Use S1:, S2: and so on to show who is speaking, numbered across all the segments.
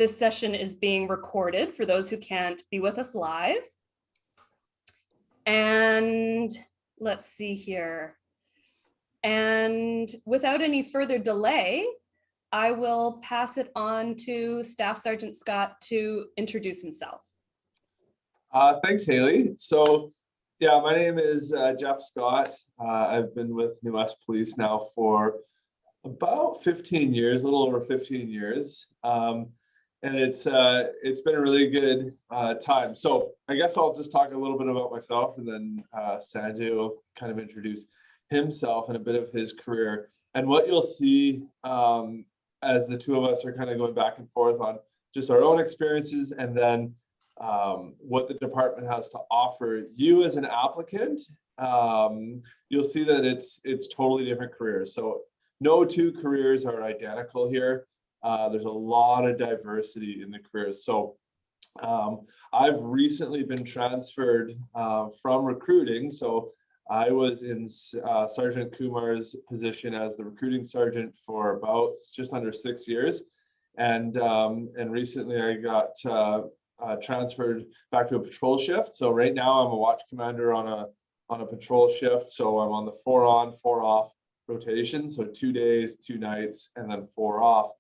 S1: This session is being recorded for those who can't be with us live. And let's see here. And without any further delay, I will pass it on to Staff Sergeant Scott to introduce himself.
S2: Thanks, Haley. So, yeah, my name is Jeff Scott. I've been with New West Police now for about 15 years, a little over 15 years. And it's been a really good time. So I guess I'll just talk a little bit about myself, and then Sanjay will kind of introduce himself and a bit of his career. And what you'll see as the two of us are kind of going back and forth on just our own experiences, and then what the department has to offer you as an applicant, you'll see that it's totally different careers. So no two careers are identical here. There's a lot of diversity in the careers. So I've recently been transferred from recruiting. So I was in Sergeant Kumar's position as the recruiting sergeant for about just under 6 years. And recently I got transferred back to a patrol shift. So right now I'm a watch commander on a patrol shift. So I'm on the 4 on, 4 off rotation. So 2 days, 2 nights, and then 4 off.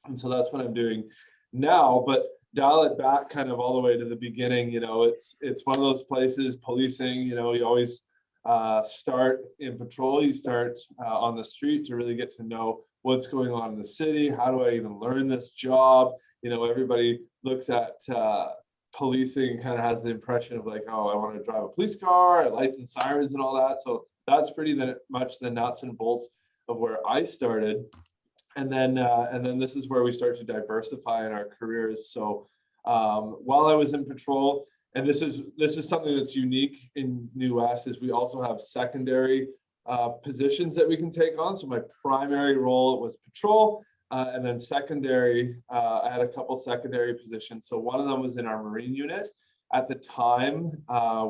S2: And so that's what I'm doing now. But dial it back kind of all the way to the beginning. You know, it's one of those places, policing, you know, you always start in patrol. You start on the street to really get to know what's going on in the city. How do I even learn this job? You know, everybody looks at policing, kind of has the impression of like, oh, I want to drive a police car, lights and sirens and all that. So that's pretty much the nuts and bolts of where I started. And then this is where we start to diversify in our careers. So while I was in patrol, and this is something that's unique in New West, is we also have secondary positions that we can take on. So my primary role was patrol, and then secondary, I had a couple secondary positions. So one of them was in our Marine unit. At the time,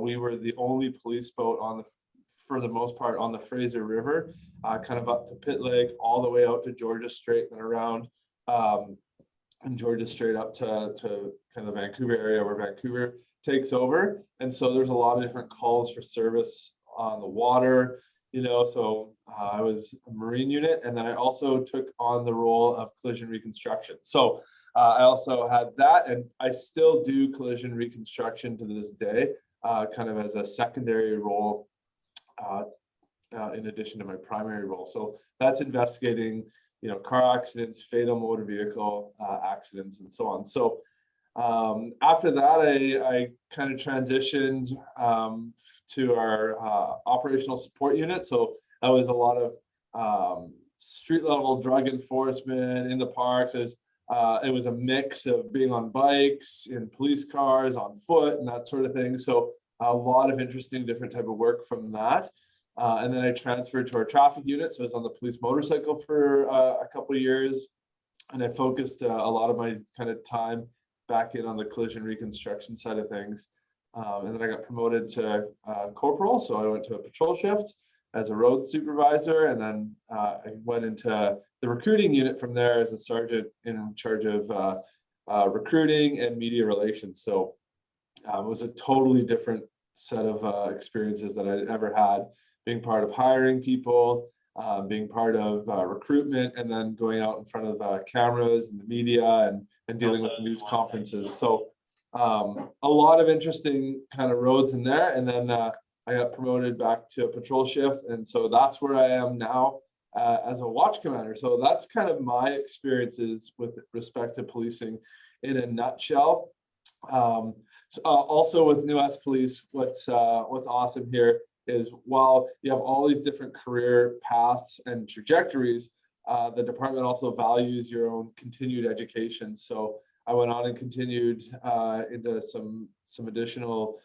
S2: we were the only police boat for the most part, on the Fraser River, kind of up to Pitt Lake, all the way out to Georgia Strait and around, and Georgia Strait up to kind of the Vancouver area where Vancouver takes over. And so there's a lot of different calls for service on the water, you know. So I was a Marine unit, and then I also took on the role of collision reconstruction. So I also had that, and I still do collision reconstruction to this day, kind of as a secondary role, in addition to my primary role. So that's investigating, you know, car accidents, fatal motor vehicle accidents, and so on. So after that, I kind of transitioned to our operational support unit. So that was a lot of street level drug enforcement in the parks. It was a mix of being on bikes, in police cars, on foot, and that sort of thing. So a lot of interesting different type of work from that. And then I transferred to our traffic unit. So I was on the police motorcycle for a couple of years, and I focused a lot of my kind of time back in on the collision reconstruction side of things. And then I got promoted to corporal. So I went to a patrol shift as a road supervisor, and then I went into the recruiting unit from there as a sergeant in charge of recruiting and media relations. So it was a totally different set of experiences that I ever had, being part of hiring people, being part of recruitment, and then going out in front of cameras and the media and dealing with news conferences. So a lot of interesting kind of roads in there. And then I got promoted back to a patrol shift. And so that's where I am now as a watch commander. So that's kind of my experiences with respect to policing in a nutshell. Also with New West Police, what's awesome here is while you have all these different career paths and trajectories, the department also values your own continued education. So I went on and continued into some additional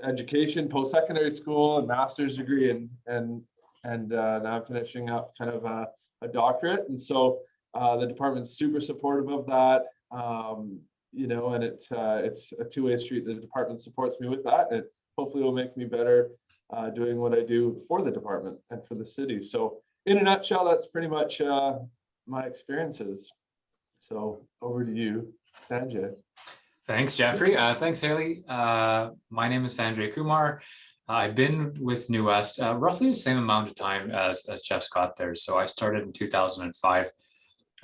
S2: education, post-secondary school, and master's degree, and now I'm finishing up kind of a doctorate. And so the department's super supportive of that. You know, and it's a two-way street. The department supports me with that, and it hopefully will make me better doing what I do for the department and for the city. So in a nutshell, that's pretty much my experiences. So over to you, Sanjay.
S3: Thanks, Jeffrey. Thanks, Haley. My name is Sanjay Kumar. I've been with New West roughly the same amount of time as Jeff Scott there. So I started in 2005.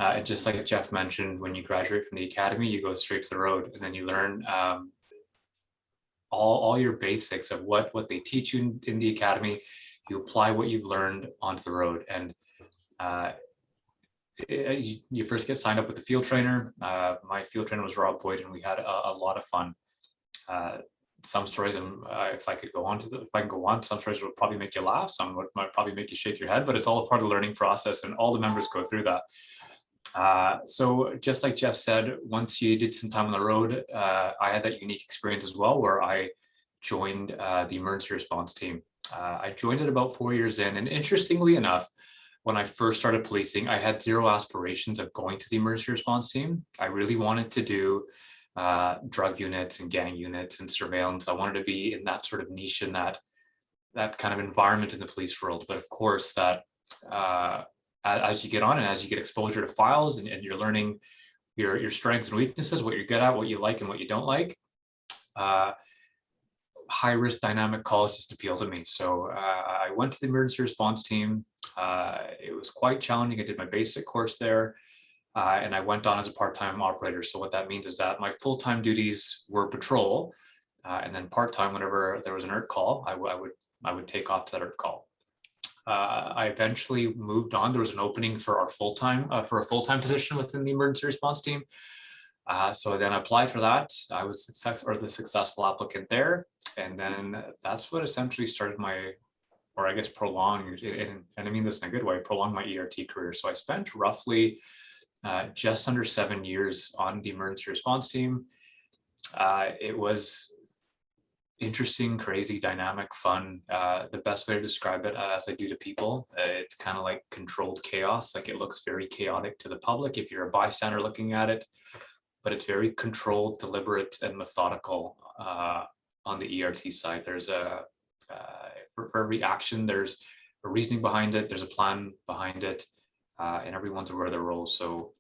S3: And just like Jeff mentioned, when you graduate from the academy, you go straight to the road, and then you learn all your basics of what they teach you in the academy. You apply what you've learned onto the road, and you first get signed up with the field trainer. My field trainer was Rob Boyd, and we had a lot of fun. Some stories, if I could go on if I can go on, some stories will probably make you laugh. Some might probably make you shake your head, but it's all a part of the learning process, and all the members go through that. So just like Jeff said, once you did some time on the road, I had that unique experience as well, where I joined the emergency response team. I joined it about 4 years in, and interestingly enough, when I first started policing, I had zero aspirations of going to the emergency response team. I really wanted to do drug units and gang units and surveillance. I wanted to be in that sort of niche, in that kind of environment in the police world. But of course, that as you get on and as you get exposure to files, and you're learning your strengths and weaknesses, what you're good at, what you like and what you don't like, high risk dynamic calls just appeal to me. So I went to the emergency response team. It was quite challenging. I did my basic course there, and I went on as a part-time operator. So what that means is that my full-time duties were patrol, and then part-time, whenever there was an ERT call, I would take off to that ERT call. I eventually moved on. There was an opening for a full-time position within the emergency response team. So then I applied for that. I was the successful applicant there, and then that's what essentially started my, or I guess prolonged, and I mean this in a good way, prolonged my ERT career. So I spent roughly just under 7 years on the emergency response team. It was interesting, crazy, dynamic, fun. The best way to describe it, as I do to people, it's kind of like controlled chaos. Like, it looks very chaotic to the public if you're a bystander looking at it, but it's very controlled, deliberate, and methodical on the ERT side. There's for every action, there's a reasoning behind it, there's a plan behind it, and everyone's aware of their role. So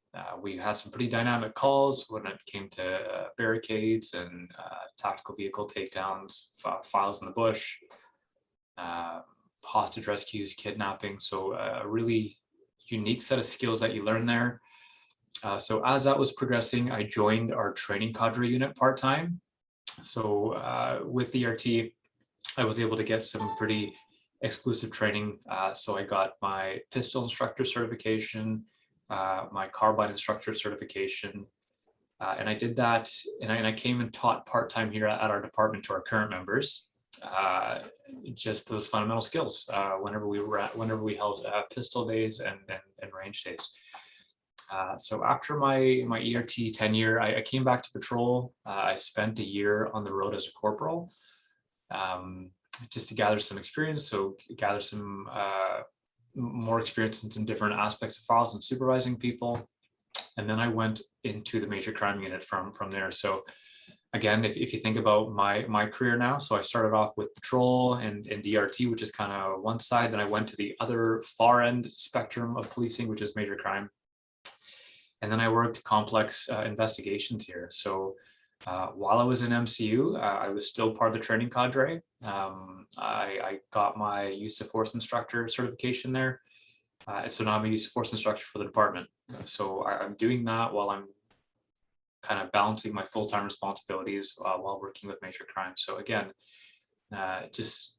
S3: we had some pretty dynamic calls when it came to barricades and tactical vehicle takedowns, files in the bush, hostage rescues, kidnapping. So a really unique set of skills that you learn there. So as that was progressing, I joined our training cadre unit part-time. So with ERT, I was able to get some pretty exclusive training. So I got my pistol instructor certification, my carbine instructor certification, and I did that, and I came and taught part-time here at our department to our current members, just those fundamental skills whenever we held pistol days and range days. So after my ERT tenure, I came back to patrol. I spent a year on the road as a corporal, just to gather some experience. So gather some more experience in some different aspects of files and supervising people. And then I went into the major crime unit from there. So again, if you think about my career now, so I started off with patrol and DRT, which is kind of one side. Then I went to the other far end spectrum of policing, which is major crime. And then I worked complex investigations here. So while I was in MCU, I was still part of the training cadre. I got my use of force instructor certification there. And so now I'm a use of force instructor for the department. So I'm doing that while I'm kind of balancing my full-time responsibilities while working with major crime. So again, just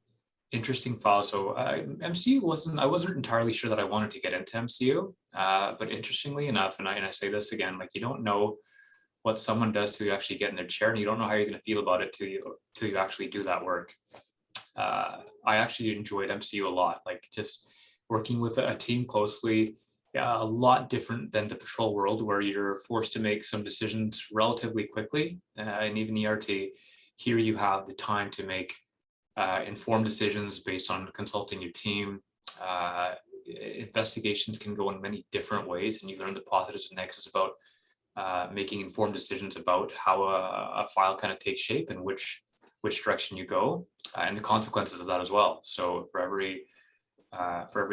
S3: interesting file. So MCU I wasn't entirely sure that I wanted to get into MCU, but interestingly enough, and I say this again, like, you don't know what someone does till you actually get in their chair, and you don't know how you're going to feel about it till you actually do that work. I actually enjoyed MCU a lot, like just working with a team closely, a lot different than the patrol world, where you're forced to make some decisions relatively quickly. And even ERT, here you have the time to make informed decisions based on consulting your team. Investigations can go in many different ways, and you learn the positives and negatives about making informed decisions about how a file kind of takes shape and which direction you go, and the consequences of that as well. So for every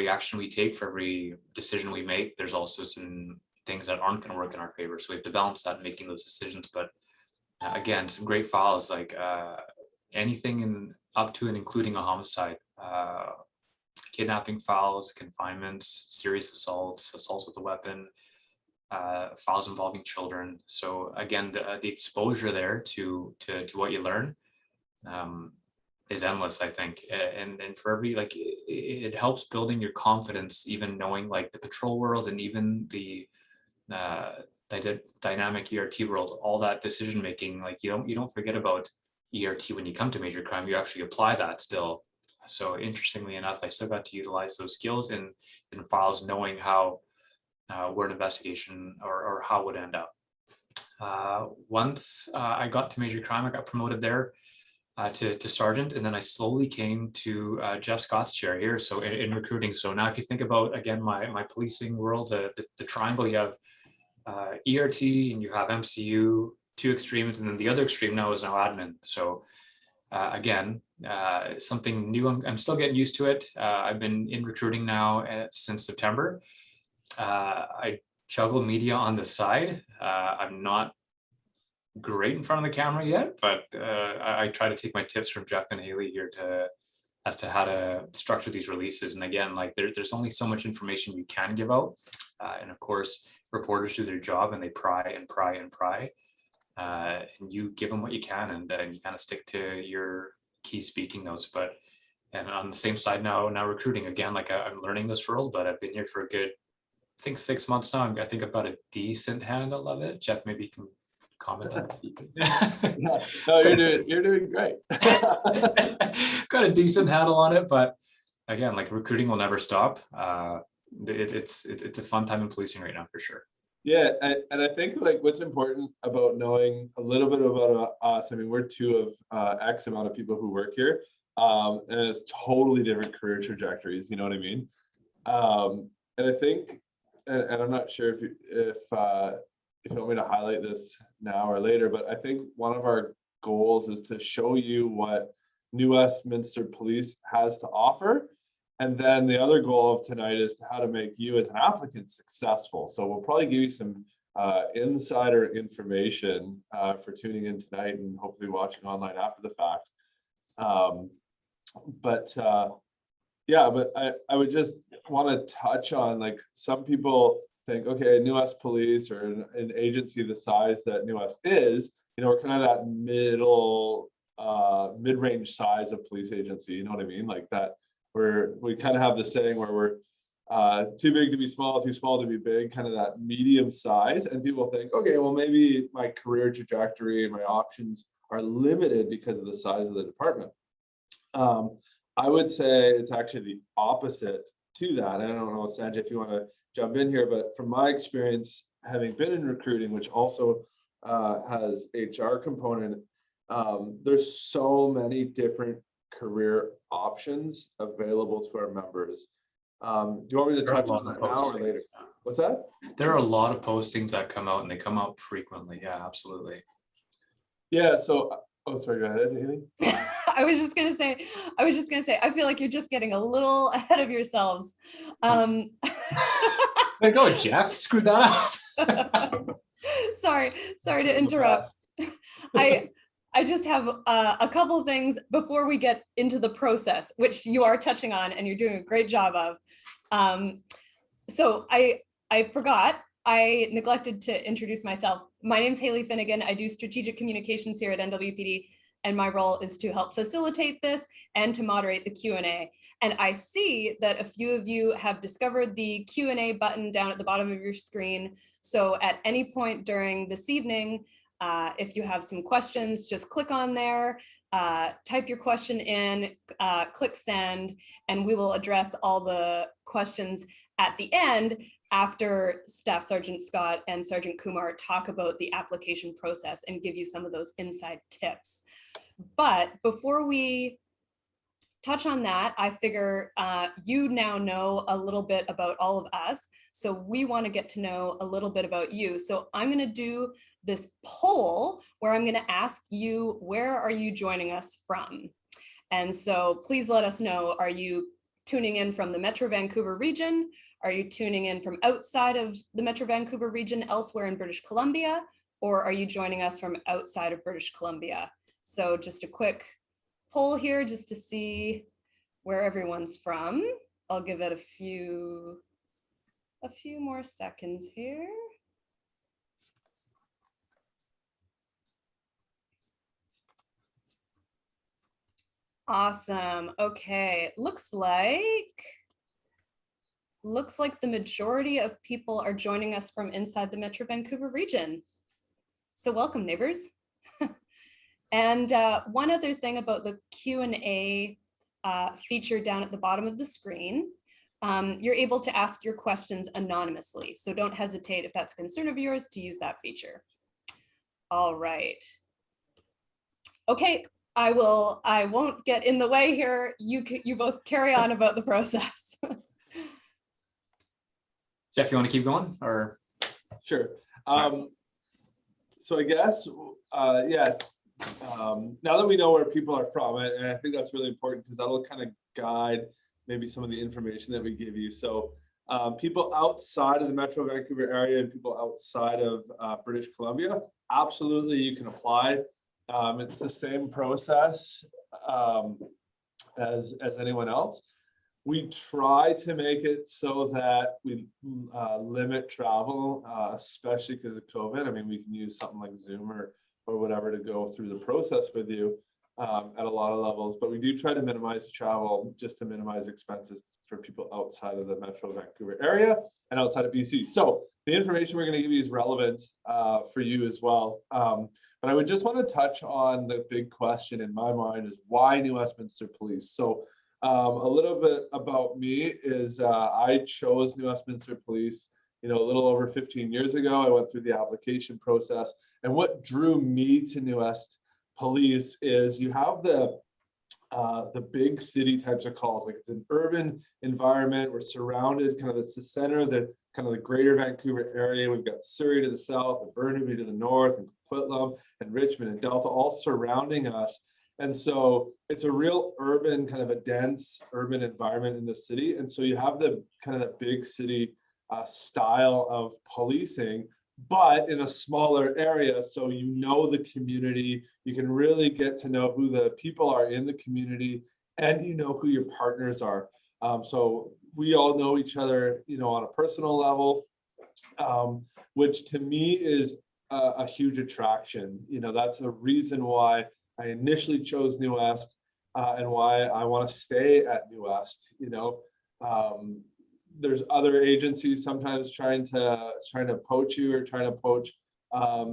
S3: action we take, for every decision we make, there's also some things that aren't going to work in our favor. So we have to balance that, making those decisions. But again, some great files, like anything up to and including a homicide, kidnapping files, confinements, serious assaults, assaults with a weapon, files involving children. So again, the exposure there to what you learn is endless, I think. And for every, like, it helps building your confidence, even knowing like the patrol world and even the dynamic ERT world, all that decision making, like you don't forget about ERT when you come to major crime. You actually apply that still. So interestingly enough, I still got to utilize those skills in files, knowing how where an investigation or how it would end up. Once I got to major crime, I got promoted there to sergeant, and then I slowly came to Jeff Scott's chair here. So in recruiting. So now if you think about, again, my policing world, the triangle, you have ERT and you have MCU, two extremes, and then the other extreme now is now admin. So again, something new. I'm still getting used to it. I've been in recruiting now since September. I juggle media on the side. I'm not great in front of the camera yet, but I try to take my tips from Jeff and Haley here as to how to structure these releases. And again, like there's only so much information you can give out. And of course, reporters do their job and they pry and pry and pry. And you give them what you can, and you kind of stick to your key speaking notes. But and on the same side now recruiting, again, like I'm learning this world, but I've been here for a good, I think 6 months now. I think I've got a decent handle of it. Jeff, maybe you can comment on it.
S2: No, you're doing great.
S3: Got a decent handle on it, but again, like recruiting will never stop. It's a fun time in policing right now for sure.
S2: Yeah, and I think like what's important about knowing a little bit about us. I mean, we're two of X amount of people who work here, and it's totally different career trajectories. You know what I mean? And I think, and I'm not sure if you want me to highlight this now or later, but I think one of our goals is to show you what New Westminster Police has to offer. And then the other goal of tonight is how to make you as an applicant successful. So we'll probably give you some insider information for tuning in tonight and hopefully watching online after the fact. Yeah, but I would just want to touch on, like, some people think, okay, New West Police or an agency the size that New West is, we're kind of that mid-range size of police agency. You know what I mean? Like that. We kind of have the saying where we're too big to be small, too small to be big, kind of that medium size. And people think, okay, well, maybe my career trajectory and my options are limited because of the size of the department. I would say it's actually the opposite to that. I don't know, Sanjay, if you want to jump in here, but from my experience, having been in recruiting, which also has HR component, there's so many different career options available to our members. Do you want me to touch on that now or later? What's that?
S3: There are a lot of postings that come out, and they come out frequently. Yeah, absolutely.
S2: Yeah. So, oh, sorry. Go ahead, Haley.
S1: I was just gonna say, I feel like you're just getting a little ahead of yourselves.
S3: There you go, Jeff. Screw that up.
S1: Sorry to interrupt. I just have a couple of things before we get into the process, which you are touching on and you're doing a great job of. So I forgot, I neglected to introduce myself. My name's Haley Finnegan. I do strategic communications here at NWPD, and my role is to help facilitate this and to moderate the Q&A. And I see that a few of you have discovered the Q&A button down at the bottom of your screen. So at any point during this evening, if you have some questions, just click on there, type your question in, click send, and we will address all the questions at the end after Staff Sergeant Scott and Sergeant Kumar talk about the application process and give you some of those inside tips. But before we touch on that, I figure you now know a little bit about all of us. So we want to get to know a little bit about you. So I'm going to do this poll where I'm going to ask you, where are you joining us from? And so please let us know, are you tuning in from the Metro Vancouver region? Are you tuning in from outside of the Metro Vancouver region, elsewhere in British Columbia, or are you joining us from outside of British Columbia? So just a quick poll here just to see where everyone's from. I'll give it a few more seconds here. Awesome. Okay, looks like the majority of people are joining us from inside the Metro Vancouver region. So welcome, neighbors. And one other thing about the Q&A feature down at the bottom of the screen, you're able to ask your questions anonymously. So don't hesitate, if that's a concern of yours, to use that feature. All right. Okay, I won't get in the way here. You both carry on about the process.
S3: Jeff, you want to keep going, or?
S2: Sure. So I guess, now that we know where people are from, and I think that's really important because that'll kind of guide maybe some of the information that we give you. So people outside of the Metro Vancouver area and people outside of British Columbia, absolutely you can apply. It's the same process as anyone else. We try to make it so that we limit travel, especially because of COVID. I mean, we can use something like Zoom or whatever to go through the process with you at a lot of levels, but we do try to minimize travel just to minimize expenses for people outside of the Metro Vancouver area and outside of BC. So the information we're going to give you is relevant for you as well. But I would just want to touch on the big question in my mind is why New Westminster Police? So a little bit about me is I chose New Westminster Police, a little over 15 years ago. I went through the application process, and what drew me to New West Police is you have the big city types of calls. Like, it's an urban environment. We're surrounded, it's the center of the greater Vancouver area. We've got Surrey to the south, and Burnaby to the north, and Coquitlam and Richmond and Delta all surrounding us. And so it's a real urban, a dense urban environment in the city. And so you have the big city style of policing, but in a smaller area. So the community, you can really get to know who the people are in the community, and who your partners are. So we all know each other, on a personal level, which to me is a huge attraction. That's a reason why I initially chose New West and why I want to stay at New West. There's other agencies sometimes trying to poach you or trying to poach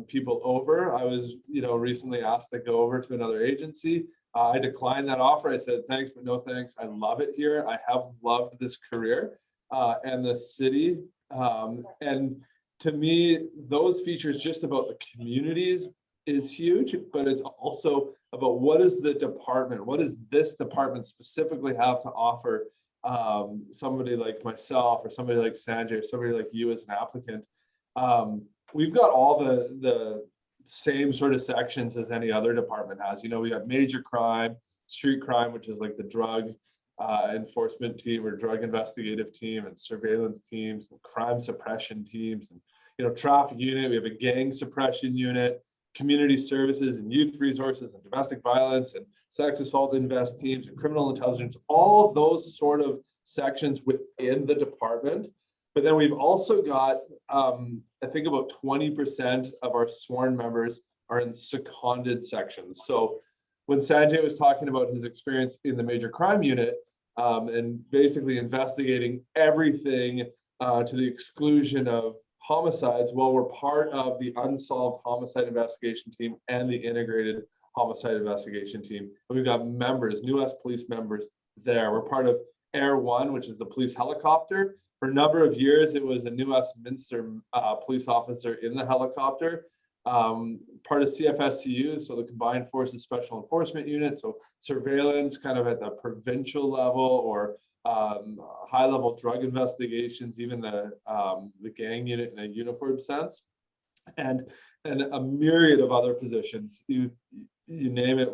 S2: people over. I was, recently asked to go over to another agency. I declined that offer. I said, thanks, but no thanks. I love it here. I have loved this career and the city. And to me, those features just about the communities is huge, but it's also about what is the department, what does this department specifically have to offer somebody like myself or somebody like Sanjay or somebody like you as an applicant. We've got all the same sort of sections as any other department has. We have major crime, street crime, which is like the drug enforcement team or drug investigative team, and surveillance teams and crime suppression teams, and traffic unit. We have a gang suppression unit, community services and youth resources and domestic violence and sex assault invest teams and criminal intelligence, all of those sort of sections within the department. But then we've also got, I think about 20% of our sworn members are in seconded sections. So when Sanjay was talking about his experience in the major crime unit and basically investigating everything to the exclusion of homicides, well, we're part of the unsolved homicide investigation team and the integrated homicide investigation team. And we've got members, New West Police members there. We're part of Air One, which is the police helicopter. For a number of years, it was a New Westminster police officer in the helicopter. Part of CFSCU, so the Combined Forces Special Enforcement Unit, so surveillance at the provincial level, or high-level drug investigations, even the gang unit in a uniform sense, and a myriad of other positions. You name it,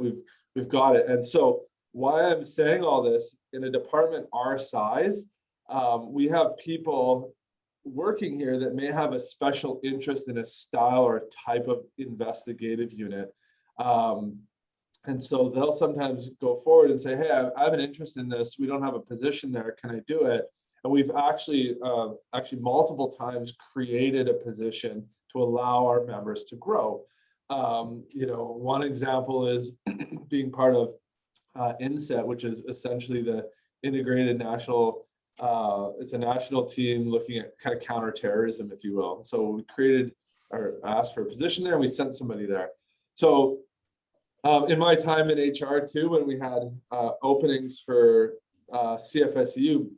S2: we've got it. And so why I'm saying all this, in a department our size, we have people working here that may have a special interest in a style or a type of investigative unit. And so they'll sometimes go forward and say, hey, I have an interest in this. We don't have a position there. Can I do it? And we've actually multiple times created a position to allow our members to grow. One example is being part of INSET, which is essentially the integrated national, it's a national team looking at kind of counterterrorism, if you will. So we created or asked for a position there, and we sent somebody there. So in my time in HR too, when we had openings for CFSU,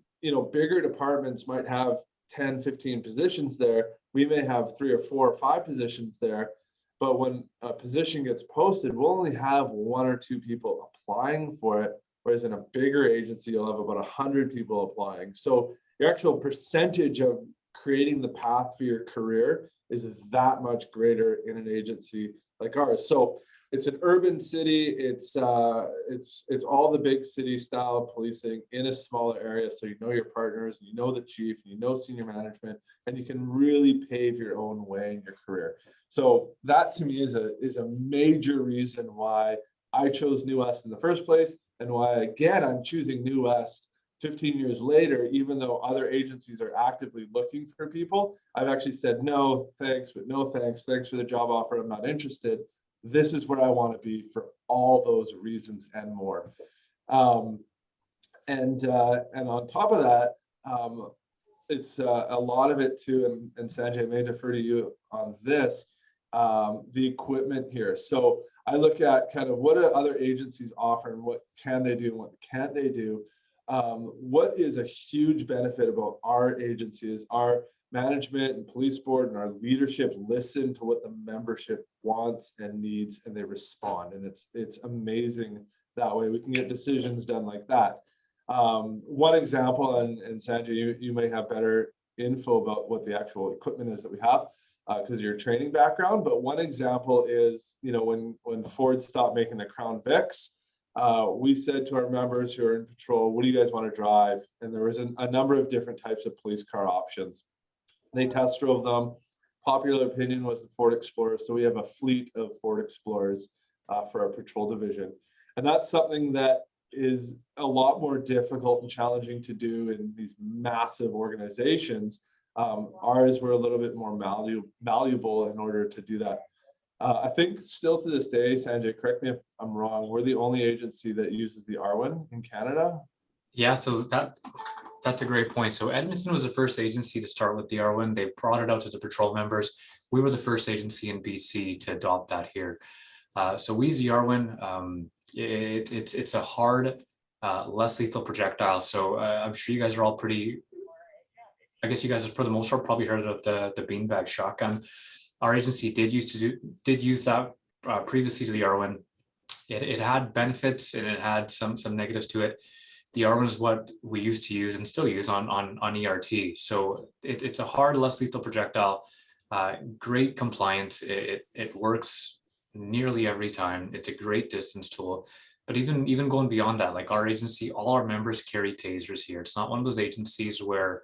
S2: bigger departments might have 10, 15 positions there. We may have 3 or 4 or 5 positions there. But when a position gets posted, we'll only have 1 or 2 people applying for it. Whereas in a bigger agency, you'll have about 100 people applying. So your actual percentage of creating the path for your career is that much greater in an agency like ours. So it's an urban city. It's all the big city style policing in a smaller area. So you know your partners, you know the chief, you know senior management, and you can really pave your own way in your career. So that to me is a major reason why I chose New West in the first place, and why again I'm choosing New West 15 years later, even though other agencies are actively looking for people. I've actually said no thanks, but no thanks. Thanks for the job offer. I'm not interested. This is where I want to be for all those reasons and more. And on top of that, it's a lot of it too, and Sanjay, I may defer to you on this, the equipment here. So I look at kind of what do other agencies offer and what can they do and what can't they do. What is a huge benefit about our agency is our management and police board and our leadership listen to what the membership wants and needs, and they respond. And it's amazing that way. We can get decisions done like that. One example, and Sanjay, you may have better info about what the actual equipment is that we have because of your training background. But one example is, when Ford stopped making the Crown Vics, we said to our members who are in patrol, what do you guys want to drive? And there was a number of different types of police car options. They test drove them. Popular opinion was the Ford Explorer. So we have a fleet of Ford Explorers for our patrol division. And that's something that is a lot more difficult and challenging to do in these massive organizations. Ours were a little bit more malleable in order to do that. I think still to this day, Sanjay, correct me if I'm wrong, we're the only agency that uses the Arwen in Canada.
S3: Yeah, so that's a great point. So Edmonton was the first agency to start with the Arwen. They brought it out to the patrol members. We were the first agency in BC to adopt that here. So we use the Arwen. It's a hard, less lethal projectile. So I'm sure you guys are all I guess you guys have for the most part probably heard of the Beanbag Shotgun. Our agency did use that previously to the Arwen. It had benefits and it had some negatives to it. The Arwen is what we used to use and still use on ERT. So it's a hard, less lethal projectile. Great compliance. It works nearly every time. It's a great distance tool. But even going beyond that, like our agency, all our members carry tasers here. It's not one of those agencies where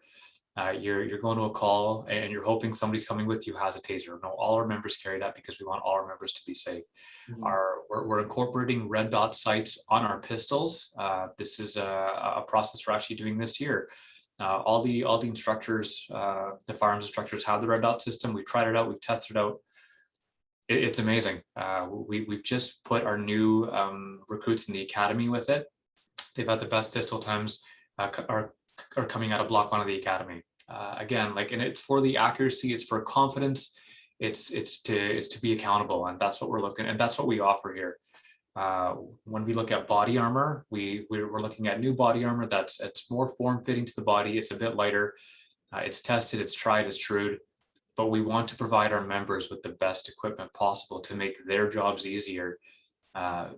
S3: you're going to a call and you're hoping somebody's coming with you has a taser. No, all our members carry that because we want all our members to be safe. Mm-hmm. We're incorporating red dot sights on our pistols. This is a process we're actually doing this year. All the instructors, the firearms instructors have the red dot system. We've tried it out. We've tested it out. It's amazing. We've just put our new recruits in the academy with it. They've had the best pistol times are coming out of block 1 of the academy. Again, and it's for the accuracy, it's for confidence, it's to be accountable, and that's what we're looking, and that's what we offer here. When we look at body armor, we're looking at new body armor it's more form-fitting to the body. It's a bit lighter. It's tested, it's tried, it's true, but we want to provide our members with the best equipment possible to make their jobs easier.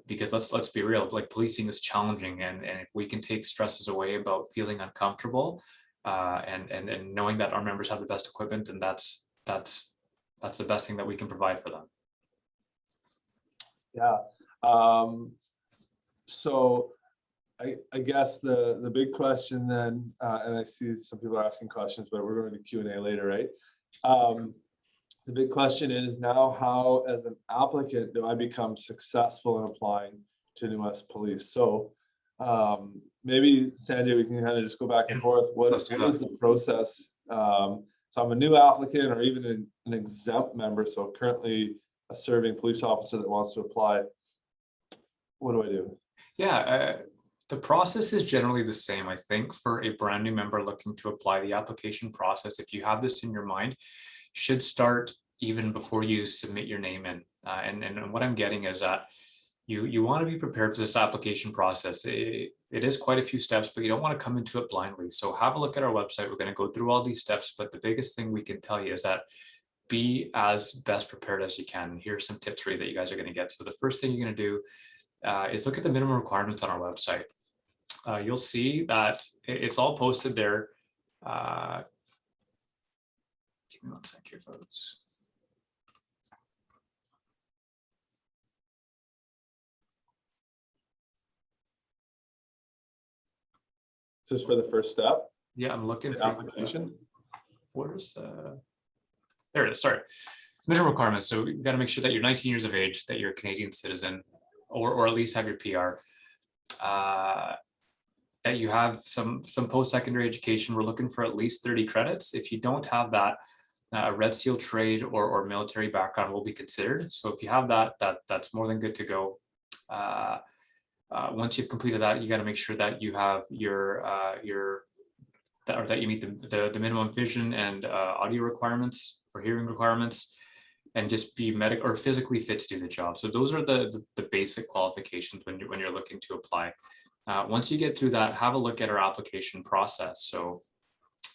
S3: Because let's be real, policing is challenging, and if we can take stresses away about feeling uncomfortable, and knowing that our members have the best equipment, then that's the best thing that we can provide for them.
S2: Yeah. So I guess the big question then, and I see some people are asking questions, but we're going to Q&A later, right? The big question is now, how as an applicant do I become successful in applying to New West Police? So maybe Sanjay, we can kind of just go back and forth. What is the process? So I'm a new applicant or even an exempt member, so currently a serving police officer that wants to apply. What do I do?
S3: Yeah, the process is generally the same. I think for a brand new member looking to apply, the application process, if you have this in your mind, should start even before you submit your name in. And what I'm getting is that you want to be prepared for this application process. It is quite a few steps, but you don't want to come into it blindly. So have a look at our website. We're going to go through all these steps, but the biggest thing we can tell you is that be as best prepared as you can. Here's some tips for you that you guys are going to get. So the first thing you're going to do is look at the minimum requirements on our website. You'll see that it's all posted there. Give me one sec here, folks.
S2: Just for the first step?
S3: Yeah, I'm looking
S2: the application.
S3: Where's there it is. Sorry. Minimum requirements. So you got to make sure that you're 19 years of age, that you're a Canadian citizen, or at least have your PR. That you have some post-secondary education. We're looking for at least 30 credits. If you don't have that, a Red Seal trade or military background will be considered. So if you have that, that's more than good to go. Once you've completed that, you got to make sure that you have that you meet the minimum vision and audio requirements or hearing requirements, and just be medical or physically fit to do the job. So those are the basic qualifications when you're looking to apply. Once you get through that, have a look at our application process. So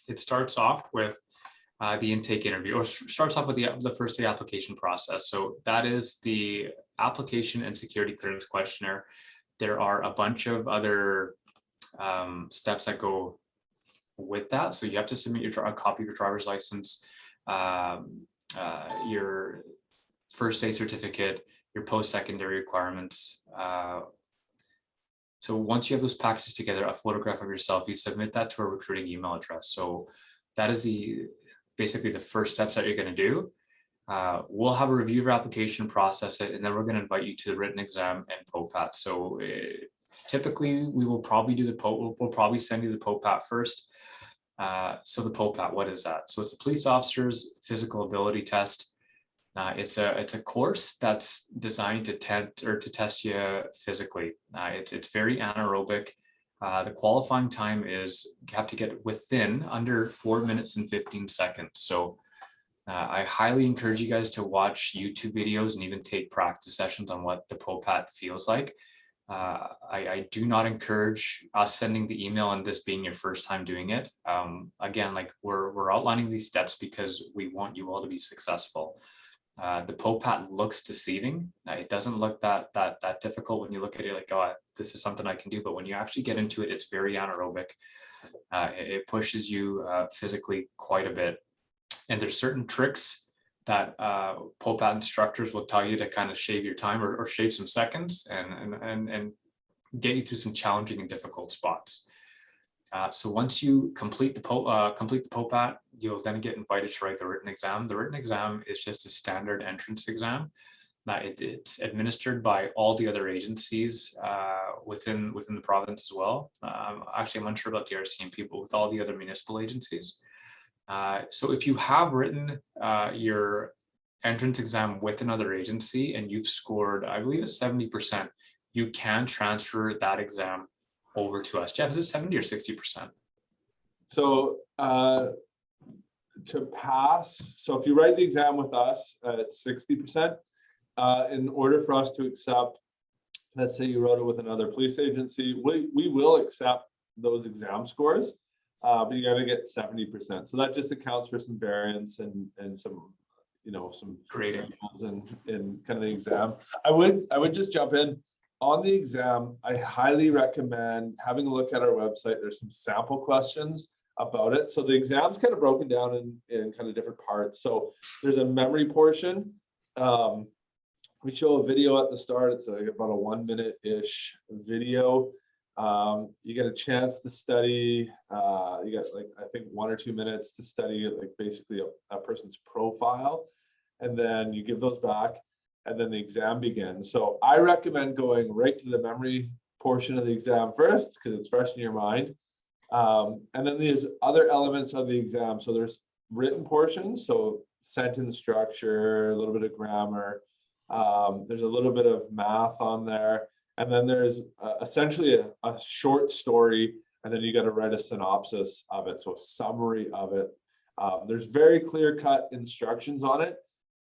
S3: it starts off with the intake interview, or starts off with the first day application process. So that is the application and security clearance questionnaire. There are a bunch of other steps that go with that. So you have to submit a copy of your driver's license, your first day certificate, your post-secondary requirements. So once you have those packages together, a photograph of yourself, you submit that to a recruiting email address. So that is basically the first steps that you're going to do. We'll have a review of your application, process it, and then we're going to invite you to the written exam and POPAT. So typically we will probably do we'll probably send you the POPAT first. So the POPAT, what is that? So it's a police officer's physical ability test. It's a course that's designed to test you physically. It's very anaerobic. The qualifying time is you have to get within under 4 minutes and 15 seconds. So I highly encourage you guys to watch YouTube videos and even take practice sessions on what the POPAT feels like. I do not encourage us sending the email and this being your first time doing it. Again, like we're outlining these steps because we want you all to be successful. The POPAT looks deceiving. It doesn't look that difficult when you look at it like, oh, this is something I can do. But when you actually get into it, it's very anaerobic. It pushes you physically quite a bit. And there's certain tricks that POPAT instructors will tell you to kind of shave your time or shave some seconds and get you through some challenging and difficult spots. So once you complete the POPAT, you'll then get invited to write the written exam. The written exam is just a standard entrance exam. It's administered by all the other agencies within the province as well. Actually, I'm unsure about the RCMP, but with all the other municipal agencies. So if you have written your entrance exam with another agency and you've scored, I believe it's 70%, you can transfer that exam over to us. Jeff, is it 70 or 60%?
S2: So to pass, so if you write the exam with us, it's 60%. In order for us to accept, let's say you wrote it with another police agency, we will accept those exam scores. But you got to get 70%. So that just accounts for some variance and some, some
S3: grading
S2: in kind of the exam. I would just jump in on the exam. I highly recommend having a look at our website. There's some sample questions about it. So the exam's kind of broken down in kind of different parts. So there's a memory portion. We show a video at the start. It's about a 1 minute-ish video. You get a chance to study, you get like, I think 1 or 2 minutes to study like basically a person's profile. And then you give those back and then the exam begins. So I recommend going right to the memory portion of the exam first because it's fresh in your mind. And then there's other elements of the exam. So there's written portions, so sentence structure, a little bit of grammar. There's a little bit of math on there. And then there's essentially a short story, and then you got to write a synopsis of it, so a summary of it. There's very clear-cut instructions on it,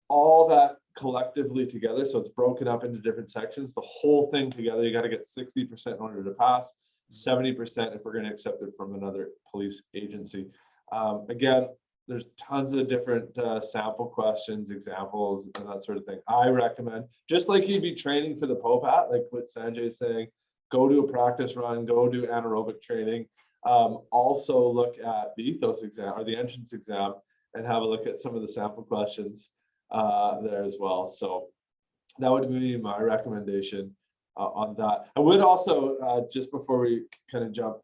S2: all that collectively together, so it's broken up into different sections. The whole thing together, you got to get 60% in order to pass, 70% if we're going to accept it from another police agency. Again, there's tons of different sample questions, examples, and that sort of thing. I recommend, just like you'd be training for the POPAT, like what Sanjay is saying, go do a practice run, go do anaerobic training. Also look at the ethos exam or the entrance exam and have a look at some of the sample questions there as well. So that would be my recommendation on that. I would also, just before we kind of jump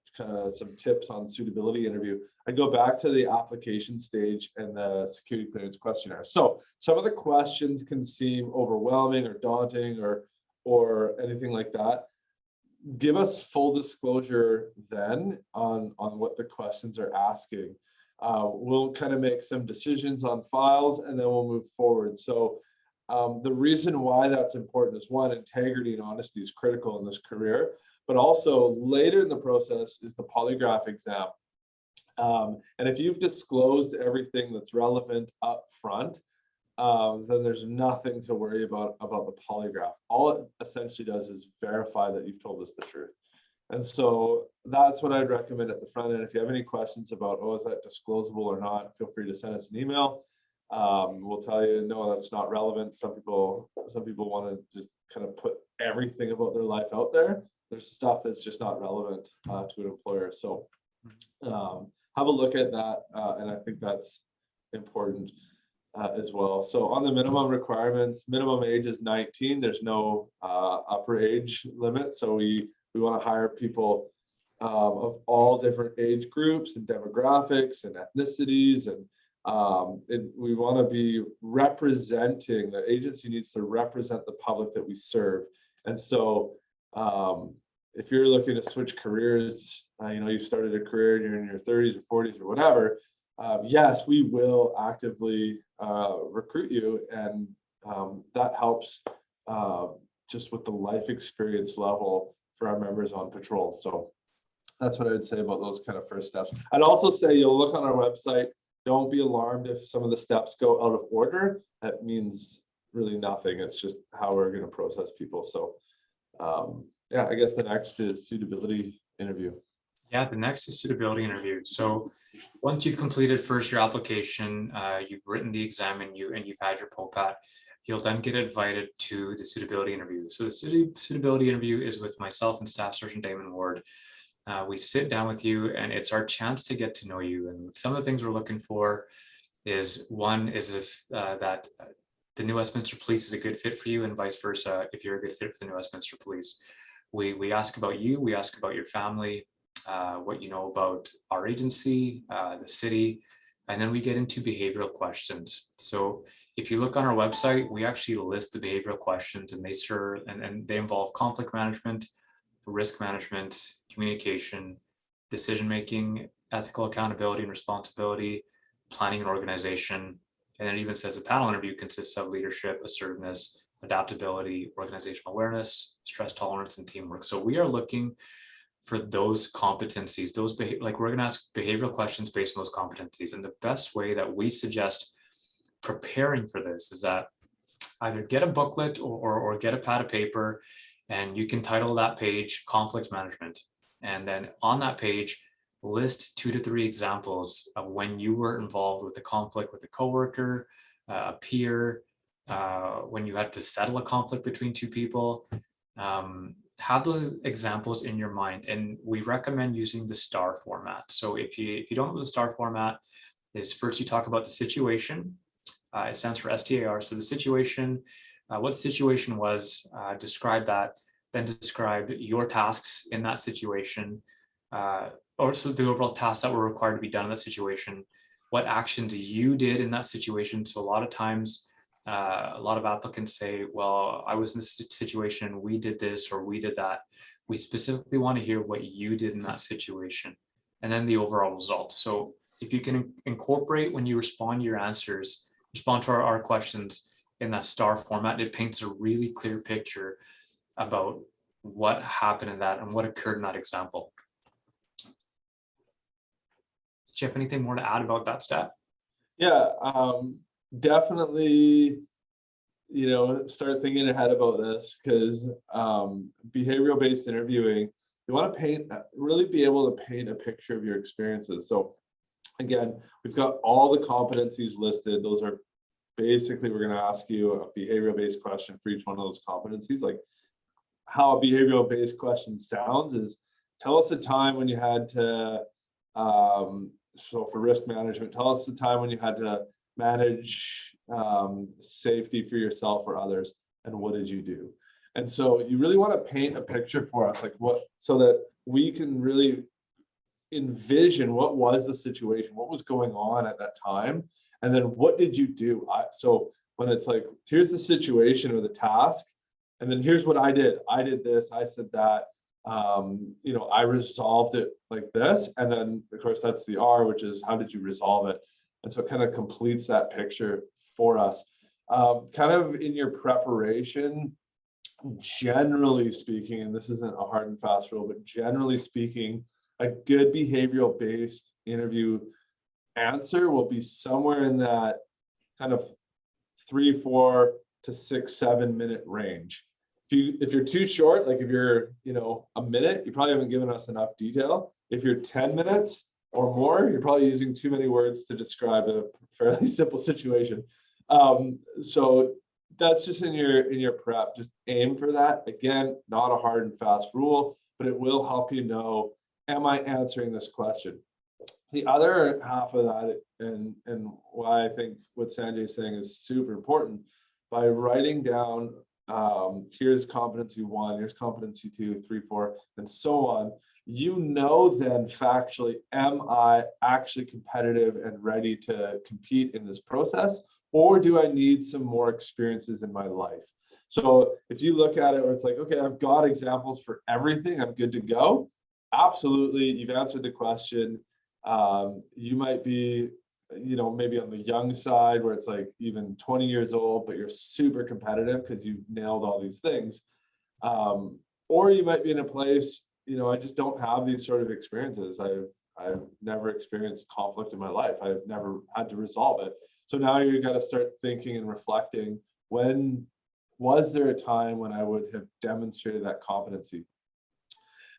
S2: some tips on suitability interview, I go back to the application stage and the security clearance questionnaire. So some of the questions can seem overwhelming or daunting or anything like that. Give us full disclosure then on what the questions are asking. We'll kind of make some decisions on files and then we'll move forward. So the reason why that's important is, one, integrity and honesty is critical in this career, but also later in the process is the polygraph exam. And if you've disclosed everything that's relevant up front, then there's nothing to worry about the polygraph. All it essentially does is verify that you've told us the truth. And so that's what I'd recommend at the front end. If you have any questions about, oh, is that disclosable or not, feel free to send us an email. We'll tell you, no, that's not relevant. Some people want to just kind of put everything about their life out there. There's stuff that's just not relevant to an employer. So have a look at that. And I think that's important as well. So on the minimum requirements, minimum age is 19. There's no upper age limit. So we want to hire people of all different age groups and demographics and ethnicities, and we want to be representing, the agency needs to represent the public that we serve. And so if you're looking to switch careers, you started a career and you're in your 30s or 40s or whatever, yes, we will actively recruit you, and that helps just with the life experience level for our members on patrol. So that's what I would say about those kind of first steps. I'd also say you'll look on our website. Don't be alarmed if some of the steps go out of order. That means really nothing. It's just how we're going to process people. So yeah, I guess the next is suitability interview.
S3: Yeah, the next is suitability interview. So once you've completed first your application, you've written the exam and you've had your POPAT, you'll then get invited to the suitability interview. So the suitability interview is with myself and Staff Sergeant Damon Ward. We sit down with you and it's our chance to get to know you. And some of the things we're looking for is, one is if that the New Westminster Police is a good fit for you, and vice versa, if you're a good fit for the New Westminster Police. We ask about you, we ask about your family, what you know about our agency, the city, and then we get into behavioral questions. So if you look on our website, we actually list the behavioral questions, and they involve conflict management, risk management, communication, decision-making, ethical accountability and responsibility, planning and organization. And it even says the panel interview consists of leadership, assertiveness, adaptability, organizational awareness, stress tolerance, and teamwork. So we are looking for those competencies, we're going to ask behavioral questions based on those competencies. And the best way that we suggest preparing for this is that either get a booklet or get a pad of paper, and you can title that page conflict management. And then on that page, list 2 to 3 examples of when you were involved with a conflict with a coworker, a peer, when you had to settle a conflict between 2 people. Have those examples in your mind, and we recommend using the STAR format. So if you don't know the STAR format, is first you talk about the situation. It stands for STAR. So the situation, what the situation was, describe that. then describe your tasks in that situation, or so the overall tasks that were required to be done in that situation, what actions you did in that situation. So a lot of times, a lot of applicants say, well, I was in this situation, we did this or we did that. We specifically want to hear what you did in that situation, and then the overall result. So if you can incorporate, when you respond to your answers, respond to our questions in that star format, it paints a really clear picture about what happened in that and what occurred in that example. Do you have anything more to add about that step?
S2: Yeah, definitely, start thinking ahead about this, because behavioral based interviewing, you want to really be able to paint a picture of your experiences. So again, we've got all the competencies listed. Those are basically, we're going to ask you a behavioral based question for each one of those competencies. Like how a behavioral based question sounds is, tell us a time when you had to, so for risk management, tell us the time when you had to manage safety for yourself or others, and what did you do? And so you really want to paint a picture for us, like what, so that we can really envision what was the situation, what was going on at that time, and then what did you do? So when it's like, here's the situation or the task, and then here's what I did. I did this, I said that, I resolved it like this. And then of course that's the R, which is how did you resolve it? And so it kind of completes that picture for us. Kind of in your preparation, generally speaking, and this isn't a hard and fast rule, but generally speaking, a good behavioral based interview answer will be somewhere in that kind of 3, 4 to 6, 7 minute range. If you're too short, like if you're, a minute, you probably haven't given us enough detail. If you're 10 minutes or more, you're probably using too many words to describe a fairly simple situation. So that's just in your prep. Just aim for that. Again, not a hard and fast rule, but it will help you know, am I answering this question? The other half of that, and why I think what Sanjay's saying is super important, by writing down, here's competency 1, here's competency 2, 3, 4, and so on. Then factually, am I actually competitive and ready to compete in this process? Or do I need some more experiences in my life? So if you look at it where it's like, okay, I've got examples for everything, I'm good to go. Absolutely, you've answered the question. You might be, maybe on the young side where it's like even 20 years old, but you're super competitive because you've nailed all these things. Or you might be in a place, I just don't have these sort of experiences. I've never experienced conflict in my life. I've never had to resolve it. So now you got to start thinking and reflecting, when was there a time when I would have demonstrated that competency?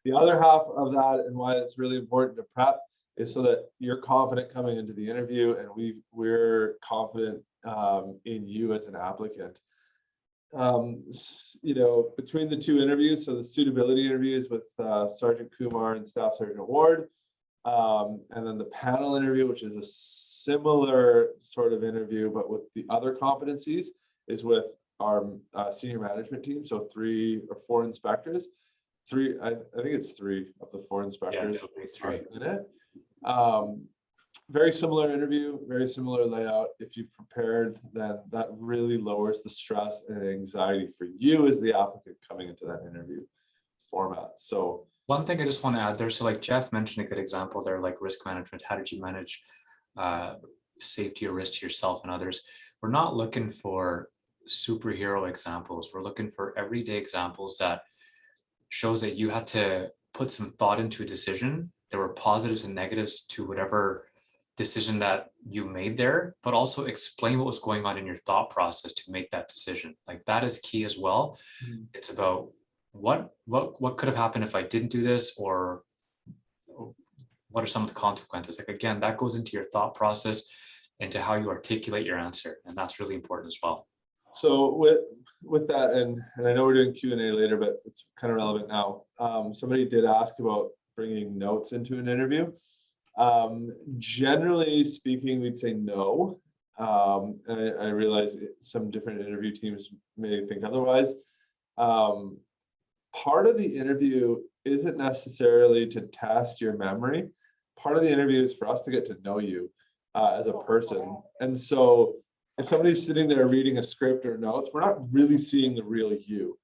S2: The other half of that, and why it's really important to prep, is so that you're confident coming into the interview, and we're confident in you as an applicant. Between the two interviews, so the suitability interviews with Sergeant Kumar and Staff Sergeant Ward, and then the panel interview, which is a similar sort of interview, but with the other competencies, is with our senior management team. So 3 or 4 inspectors. I think it's 3 of the 4 inspectors in it. Very similar interview, very similar layout. If you've prepared, then that really lowers the stress and anxiety for you as the applicant coming into that interview format. So
S3: one thing I just want to add there, so like Jeff mentioned a good example there, like risk management. How did you manage safety or risk to yourself and others? We're not looking for superhero examples. We're looking for everyday examples that shows that you had to put some thought into a decision. There were positives and negatives to whatever decision that you made there, but also explain what was going on in your thought process to make that decision. Like that is key as well. Mm-hmm. It's about what could have happened if I didn't do this, or what are some of the consequences? Like again, that goes into your thought process, into how you articulate your answer, and that's really important as well.
S2: So with that, and I know we're doing Q&A later, but it's kind of relevant now. Somebody did ask about bringing notes into an interview. Generally speaking, we'd say no. And I realize some different interview teams may think otherwise. part of the interview isn't necessarily to test your memory. Part of the interview is for us to get to know you as a person. And so if somebody's sitting there reading a script or notes, we're not really seeing the real you.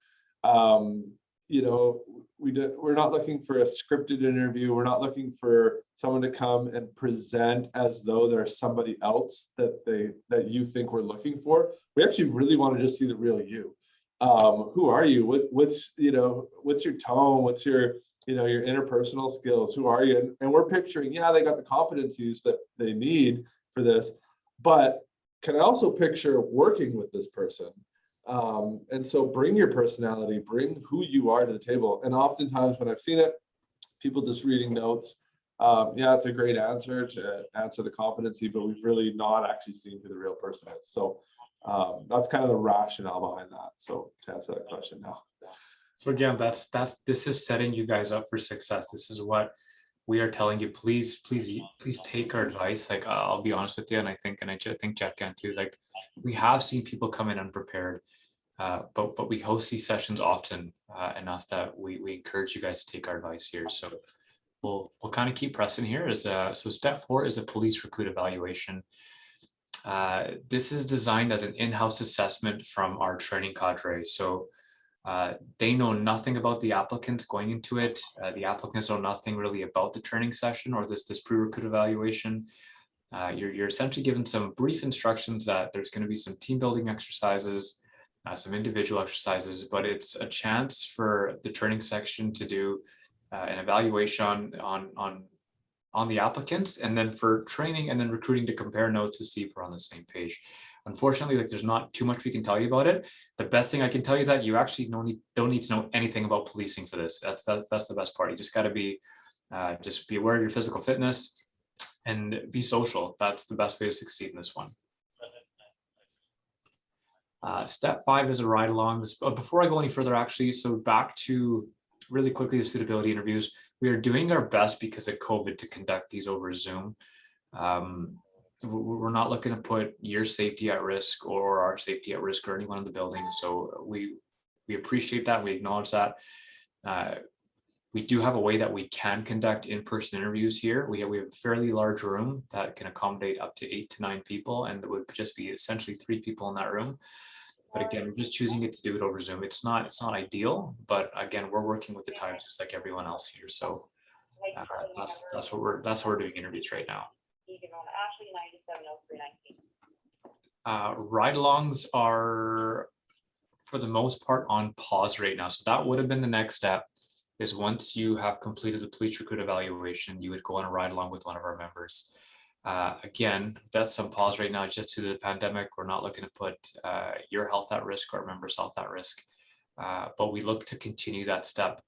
S2: You know, we're not looking for a scripted interview. We're not looking for someone to come and present as though there's somebody else that you think we're looking for. We actually really want to just see the real you. Who are you? What's your tone? What's your interpersonal skills? Who are you? And we're picturing, yeah, they got the competencies that they need for this, but can I also picture working with this person? And so bring your personality, bring who you are to the table. And oftentimes when I've seen it, people just reading notes, yeah, it's a great answer to answer the competency, but we've really not actually seen who the real person is. So that's kind of the rationale behind that. So to answer that question now.
S3: So again, this is setting you guys up for success. This is what we are telling you. Please take our advice. Like, I'll be honest with you, and I think Jeff can too. Like, we have seen people come in unprepared, but we host these sessions often enough that we encourage you guys to take our advice here. So we'll kind of keep pressing here. So step 4 is a police recruit evaluation. This is designed as an in-house assessment from our training cadre. So they know nothing about the applicants going into it. The applicants know nothing really about the training session or this pre-recruit evaluation. You're essentially given some brief instructions that there's going to be some team building exercises, some individual exercises, but it's a chance for the training section to do an evaluation on the applicants, and then for training and then recruiting to compare notes to see if we're on the same page. Unfortunately, like, there's not too much we can tell you about it. The best thing I can tell you is that you actually don't need to know anything about policing for this. That's the best part. You just got to be just be aware of your physical fitness and be social. That's the best way to succeed in this one. Step 5 is a ride along. Before I go any further, actually, so back to really quickly the suitability interviews. We are doing our best because of COVID to conduct these over Zoom. We're not looking to put your safety at risk or our safety at risk or anyone in the building. So we appreciate that. We acknowledge that. We do have a way that we can conduct in-person interviews here. We have a fairly large room that can accommodate up to 8 to 9 people, and it would just be essentially 3 people in that room. But again, we're just choosing to do it over Zoom. It's not ideal, but again, we're working with the times just like everyone else here. So that's what we're doing interviews right now. Ride-alongs are, for the most part, on pause right now. So that would have been the next step, is once you have completed the police recruit evaluation, you would go on a ride-along with one of our members. Again, that's on pause right now just due to the pandemic. We're not looking to put your health at risk or our members' health at risk. But we look to continue that step,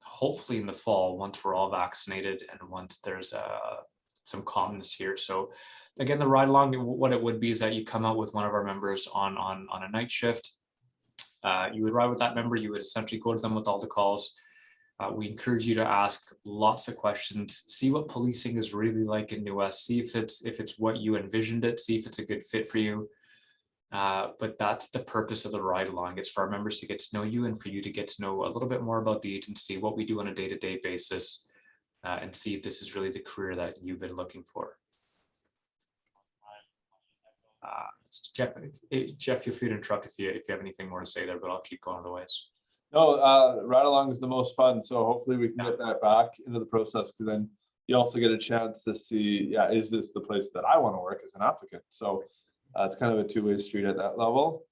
S3: hopefully in the fall, once we're all vaccinated and once there's some calmness here. So again, the ride along, what it would be is that you come out with one of our members on a night shift. You would ride with that member. You would essentially go to them with all the calls. We encourage you to ask lots of questions, see what policing is really like in New West, see if it's what you envisioned it, see if it's a good fit for you. But that's the purpose of the ride along. It's for our members to get to know you and for you to get to know a little bit more about the agency, what we do on a day-to-day basis, and see if this is really the career that you've been looking for. Jeff, feel free to interrupt if you have anything more to say there, but I'll keep going otherwise.
S2: No, ride along is the most fun. So hopefully we can get that back into the process, because then you also get a chance to see, yeah, is this the place that I want to work as an applicant? So it's kind of a two-way street at that level.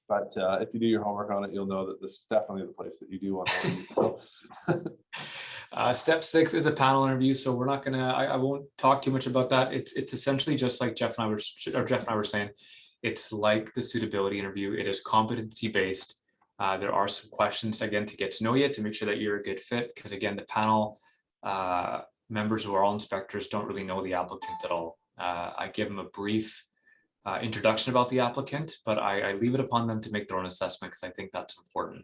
S2: But if you do your homework on it, you'll know that this is definitely the place that you do want to work. So.
S3: Step 6 is a panel interview. So we're not gonna, I won't talk too much about that. It's essentially just like Jeff and I were saying, it's like the suitability interview. It is competency based. There are some questions, again, to get to know you, to make sure that you're a good fit, because again, the panel members who are all inspectors don't really know the applicant at all. I give them a brief introduction about the applicant, but I leave it upon them to make their own assessment, because I think that's important.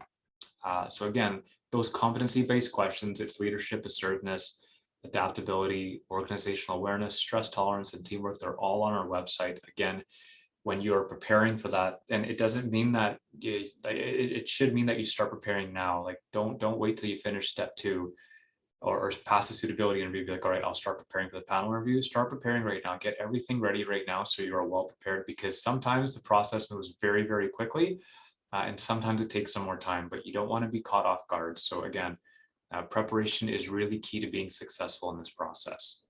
S3: So again, those competency-based questions, it's leadership, assertiveness, adaptability, organizational awareness, stress tolerance, and teamwork. They're all on our website. Again, when you're preparing for that. And it doesn't mean that it should mean that you start preparing now. Like don't wait till you finish step 2 or pass the suitability interview. Be like, all right, I'll start preparing for the panel interview. Start preparing right now. Get everything ready right now so you are well prepared, because sometimes the process moves very, very quickly, and sometimes it takes some more time, but you don't want to be caught off guard. So again, preparation is really key to being successful in this process.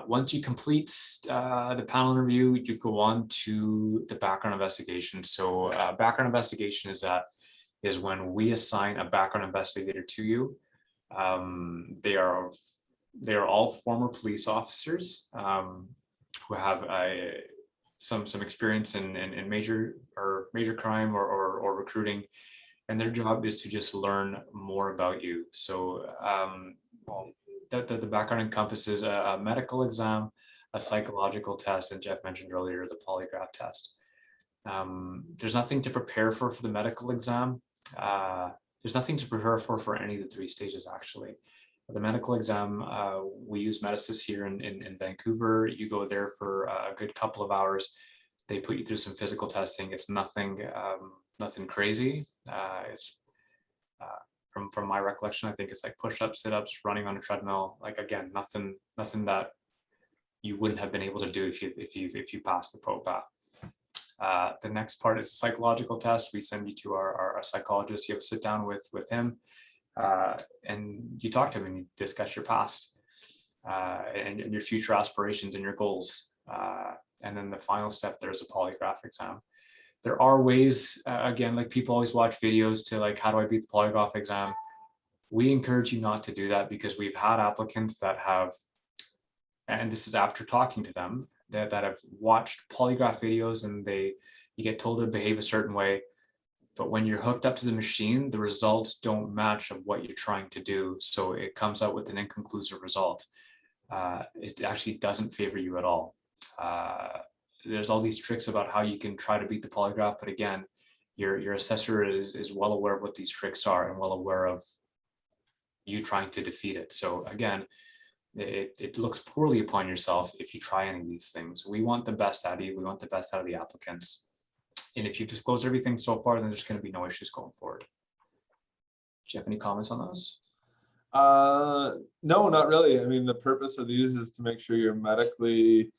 S3: Once you complete the panel interview, you go on to the background investigation. So background investigation is when we assign a background investigator to you. They are all former police officers who have some experience in major crime or recruiting, and their job is to just learn more about you. So the background encompasses a medical exam, a psychological test, and Jeff mentioned earlier the polygraph test. There's nothing to prepare for the medical exam. There's nothing to prepare for any of the 3 stages, actually. The medical exam, we use Medisys here in Vancouver. You go there for a good couple of hours. They put you through some physical testing. It's nothing crazy. It's from my recollection, I think it's like push-ups, sit-ups, running on a treadmill. Like, again, nothing that you wouldn't have been able to do if you pass the POPA. The next part is a psychological test. We send you to our psychologist. You have to sit down with him, and you talk to him and you discuss your past and your future aspirations and your goals. And then the final step, there's a polygraph exam. There are ways, again, like people always watch videos to like, how do I beat the polygraph exam? We encourage you not to do that, because we've had applicants that have, and this is after talking to them, that have watched polygraph videos and you get told to behave a certain way, but when you're hooked up to the machine, the results don't match of what you're trying to do. So it comes out with an inconclusive result. It actually doesn't favor you at all. There's all these tricks about how you can try to beat the polygraph, but again, your assessor is well aware of what these tricks are and well aware of you trying to defeat it. So again, it looks poorly upon yourself if you try any of these things. We want the best out of you. We want the best out of the applicants. And if you disclose everything so far, then there's going to be no issues going forward. Do you have any comments on those?
S2: No, not really. I mean, the purpose of these is to make sure you're medically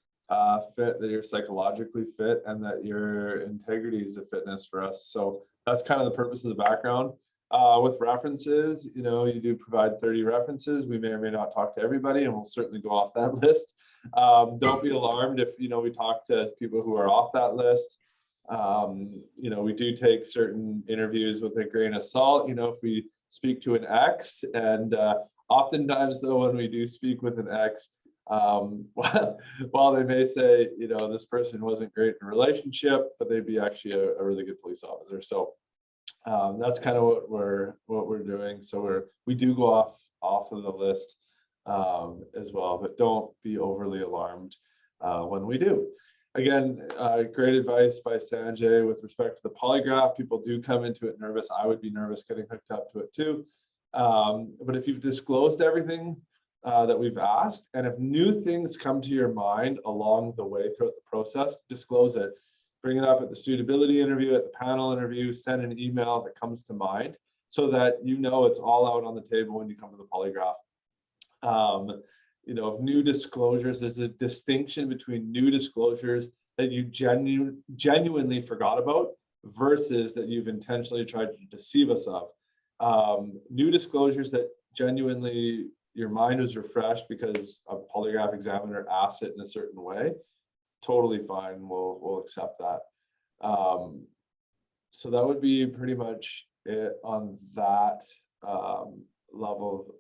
S2: fit, that you're psychologically fit, and that your integrity is a fitness for us. So that's kind of the purpose of the background. With references, you do provide 30 references. We may or may not talk to everybody, and we'll certainly go off that list. Don't be alarmed if we talk to people who are off that list. We do take certain interviews with a grain of salt. If we speak to an ex, and oftentimes though, when we do speak with an ex, while they may say, this person wasn't great in a relationship, but they'd be actually a really good police officer. So that's kind of what we're doing. So we do go off of the list as well, but don't be overly alarmed when we do. Again, great advice by Sanjay with respect to the polygraph. People do come into it nervous. I would be nervous getting hooked up to it too. But if you've disclosed everything that we've asked, and if new things come to your mind along the way throughout the process, disclose it. Bring it up at the suitability interview, at the panel interview, send an email if it comes to mind, so that it's all out on the table when you come to the polygraph. New disclosures, there's a distinction between new disclosures that you genuinely forgot about versus that you've intentionally tried to deceive us of. New disclosures that genuinely your mind was refreshed because a polygraph examiner asked it in a certain way, totally fine. We'll accept that. So that would be pretty much it on that level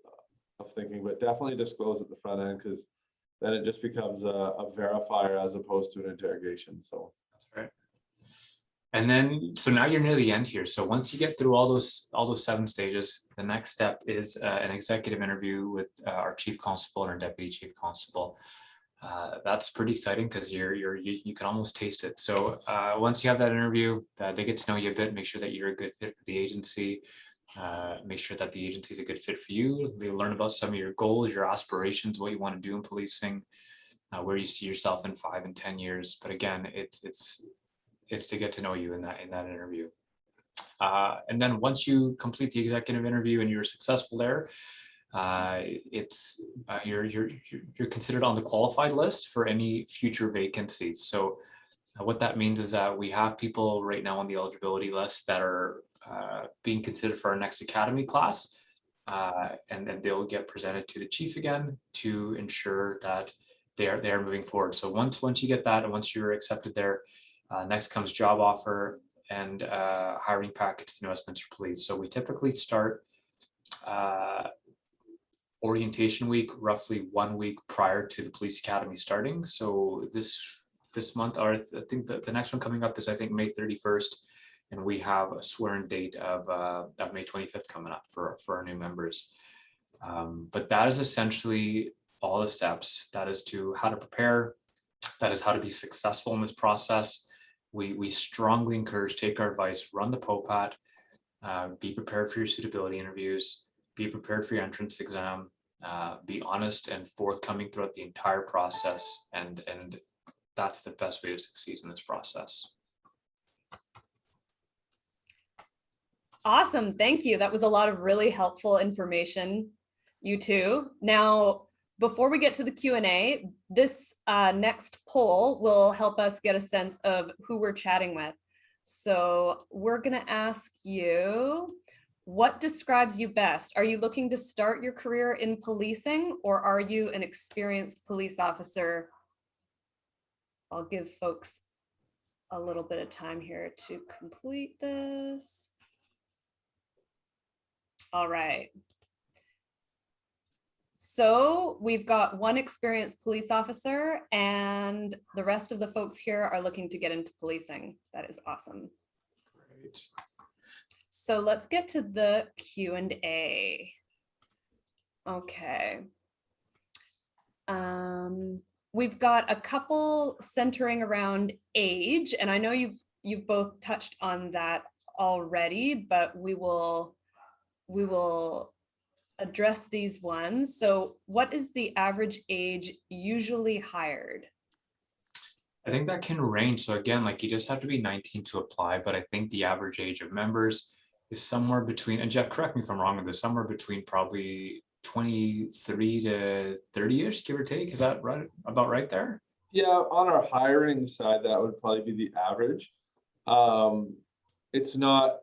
S2: of thinking, but definitely disclose at the front end, because then it just becomes a verifier as opposed to an interrogation. So
S3: that's right. And then, so now you're near the end here. So once you get through all those 7 stages, the next step is an executive interview with our chief constable or deputy chief constable. That's pretty exciting, because you can almost taste it. So once you have that interview, they get to know you a bit, make sure that you're a good fit for the agency, make sure that the agency is a good fit for you. They learn about some of your goals, your aspirations, what you want to do in policing. where you see yourself in 5 and 10 years. But again, it's to get to know you in that interview. And then once you complete the executive interview and you're successful there, you're considered on the qualified list for any future vacancies. So what that means is that we have people right now on the eligibility list that are being considered for our next academy class, and then they'll get presented to the chief again to ensure that they are moving forward. So once you get that, and once you're accepted there, next comes job offer and hiring package to the Westminster Police. So we typically start orientation week roughly 1 week prior to the police academy starting. So this month, or I think that the next one coming up is, I think, May 31st, and we have a swearing date of May 25th coming up for our new members. But that is essentially all the steps. That is to how to prepare. That is how to be successful in this process. We strongly encourage, take our advice, run the POPAT, be prepared for your suitability interviews, be prepared for your entrance exam, be honest and forthcoming throughout the entire process, and that's the best way to succeed in this process.
S1: Awesome, thank you. That was a lot of really helpful information, you two. Now, before we get to the Q&A, this next poll will help us get a sense of who we're chatting with. So we're gonna ask you, what describes you best? Are you looking to start your career in policing, or are you an experienced police officer? I'll give folks a little bit of time here to complete this. All right. So we've got one experienced police officer, and the rest of the folks here are looking to get into policing. That is awesome.
S3: Great.
S1: So let's get to the Q&A. Okay. We've got a couple centering around age, and I know you've both touched on that already, but we will address these ones. So what is the average age usually hired?
S3: I think that can range. So again, like, you just have to be 19 to apply, but I think the average age of members is somewhere between, and Jeff, correct me if I'm wrong with this, somewhere between probably 23 to 30-ish, give or take. Is that right? About right there?
S2: Yeah, on our hiring side, that would probably be the average. It's not,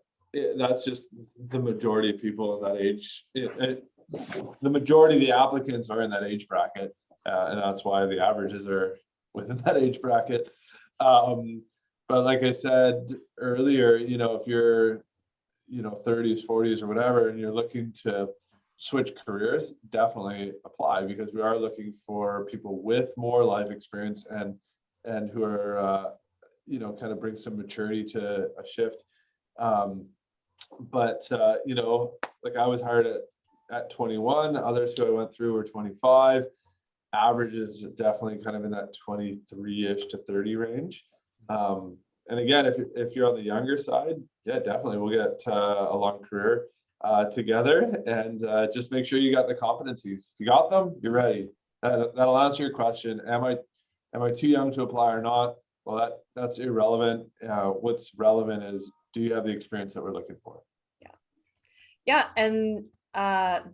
S2: that's just the majority of people in that age. The majority of the applicants are in that age bracket, and that's why the averages are within that age bracket. But like I said earlier, if you're 30s, 40s or whatever, and you're looking to switch careers, definitely apply, because we are looking for people with more life experience and who are kind of bring some maturity to a shift. But like, I was hired at 21, others who I went through were 25. Average is definitely kind of in that 23-ish to 30 range. And again, if you're on the younger side, yeah, definitely we'll get a long career together, and just make sure you got the competencies. If you got them, you're ready. That'll answer your question. Am I too young to apply or not? Well, that's irrelevant. What's relevant is, do you have the experience that we're looking for?
S1: Yeah, and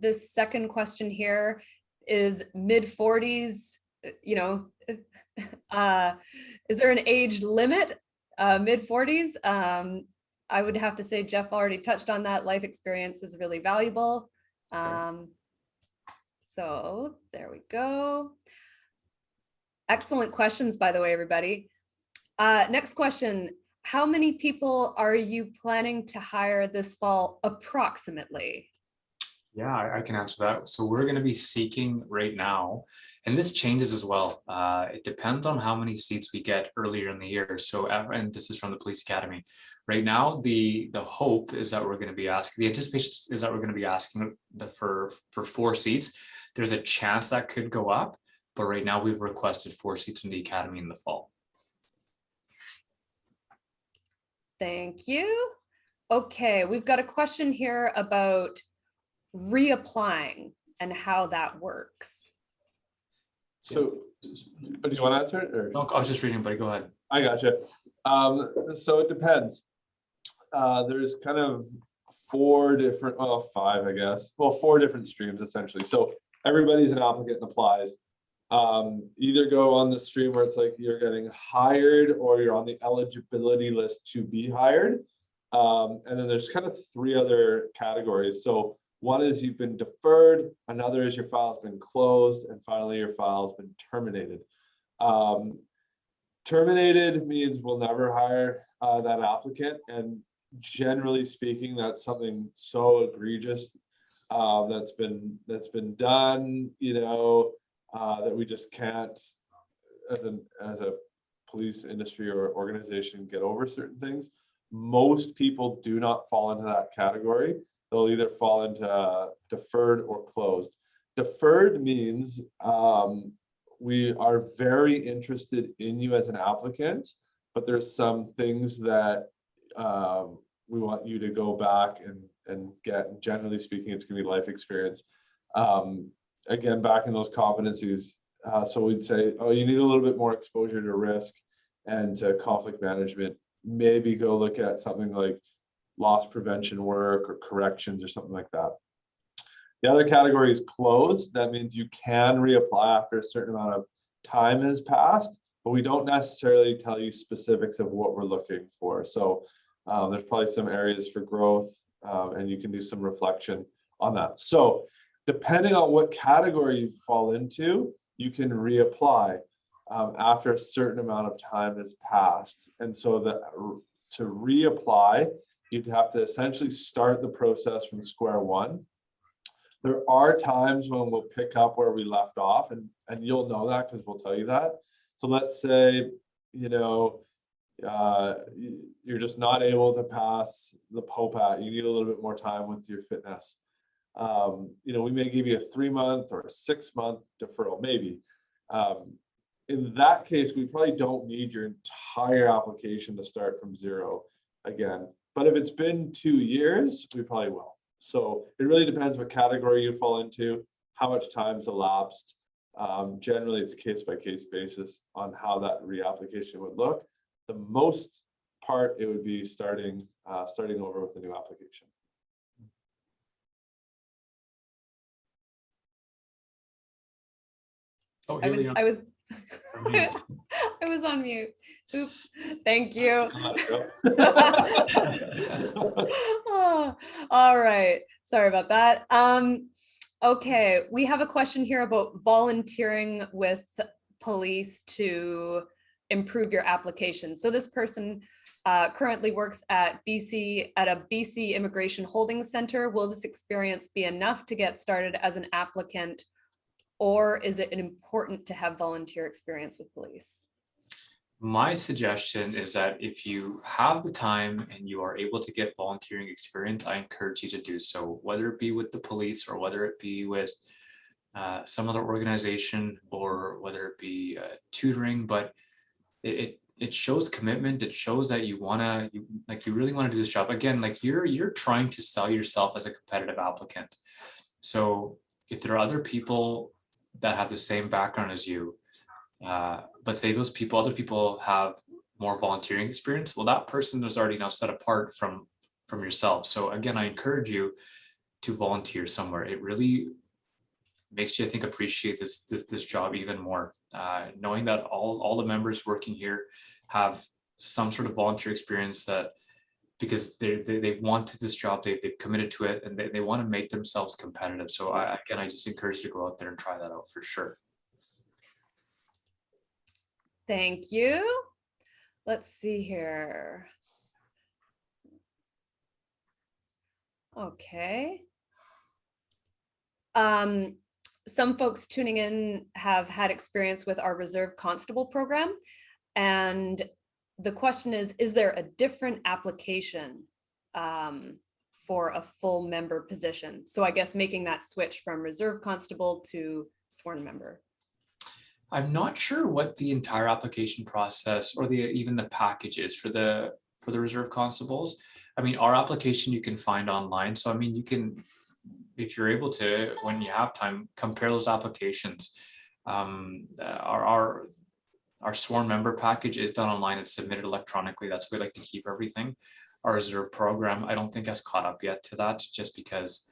S1: this second question here is mid-40s, is there an age limit? Mid-40s? I would have to say Jeff already touched on that. Life experience is really valuable. So there we go. Excellent questions, by the way, everybody. Next question. How many people are you planning to hire this fall approximately?
S3: Yeah, I can answer that. So we're going to be seeking right now, and this changes as well. It depends on how many seats we get earlier in the year. So, and this is from the Police Academy. Right now, the hope is that we're going to be asking, the anticipation is that we're going to be asking for 4 seats. There's a chance that could go up, but right now we've requested 4 seats in the Academy in the fall.
S1: Thank you. Okay, we've got a question here about reapplying and how that works.
S2: So, do you want to answer it? Or?
S3: No, I was just reading, but go ahead.
S2: I gotcha. So it depends. There's kind of four different, well, five, I guess. Well, four different streams essentially. So everybody's an applicant and applies. Either go on the stream where it's like you're getting hired or you're on the eligibility list to be hired. And then there's kind of three other categories. So one is you've been deferred, another is your file's been closed, and finally your file's been terminated. Terminated means we'll never hire that applicant, and generally speaking, that's something so egregious that's been done, you know, that we just can't, as a police industry or organization, get over certain things. Most people do not fall into that category. They'll either fall into deferred or closed. Deferred means we are very interested in you as an applicant, but there's some things that we want you to go back and get. Generally speaking, it's going to be life experience. Again, back in those competencies. So we'd say, oh, you need a little bit more exposure to risk and to conflict management. Maybe go look at something like loss prevention work or corrections or something like that. The other category is closed. That means you can reapply after a certain amount of time has passed, but we don't necessarily tell you specifics of what we're looking for. So there's probably some areas for growth, and you can do some reflection on that. So depending on what category you fall into, you can reapply after a certain amount of time has passed. And so to reapply, you'd have to essentially start the process from square one. There are times when we'll pick up where we left off, and you'll know that because we'll tell you that. So let's say, you know, you're just not able to pass the POPAT. You need a little bit more time with your fitness. You know, we may give you a 3-month or a 6-month deferral, maybe. In that case, we probably don't need your entire application to start from zero again. But if it's been 2 years, we probably will. So it really depends what category you fall into, how much time's elapsed. Generally, it's a case-by-case basis on how that reapplication would look. The most part, it would be starting over with a new application.
S3: Oh,
S1: I was I was on mute. Oops. Thank you. Oh, all right. Sorry about that. Okay, we have a question here about volunteering with police to improve your application. So this person currently works at a BC Immigration Holding Center. Will this experience be enough to get started as an applicant, or is it important to have volunteer experience with police?
S3: My suggestion is that if you have the time and you are able to get volunteering experience, I encourage you to do so, whether it be with the police or whether it be with some other organization or whether it be tutoring. But it shows commitment. It shows that you really want to do this job. Again, like you're trying to sell yourself as a competitive applicant. So if there are other people that have the same background as you, but say other people have more volunteering experience, well, that person is already now set apart from yourself. So again, I encourage you to volunteer somewhere. It really makes you, I think, appreciate this job even more. Knowing that all the members working here have some sort of volunteer experience, that because they've wanted this job, they've committed to it, and they want to make themselves competitive. So I just encourage you to go out there and try that out for sure.
S1: Thank you. Let's see here. Okay. Some folks tuning in have had experience with our Reserve Constable program. And the question is there a different application for a full member position? So I guess making that switch from Reserve Constable to sworn member.
S3: I'm not sure what the entire application process or even the package is for the Reserve Constables. I mean, our application you can find online. So I mean, you can, if you're able to, when you have time, compare those applications. Our sworn member package is done online. It's submitted electronically. That's where we like to keep everything. Our reserve program, I don't think has caught up yet to that, just because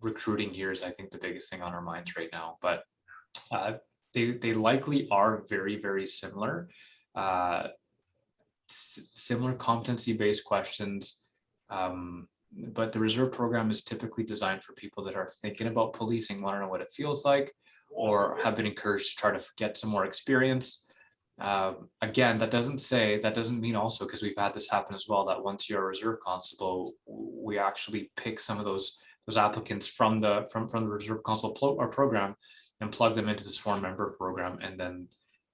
S3: recruiting here is, I think, the biggest thing on our minds right now. But they likely are very, very similar. Similar competency-based questions. But the reserve program is typically designed for people that are thinking about policing, want to know what it feels like, or have been encouraged to try to get some more experience. Again, that doesn't mean also, because we've had this happen as well, that once you're a reserve constable, we actually pick some of those applicants from the reserve constable program and plug them into the sworn member program, and then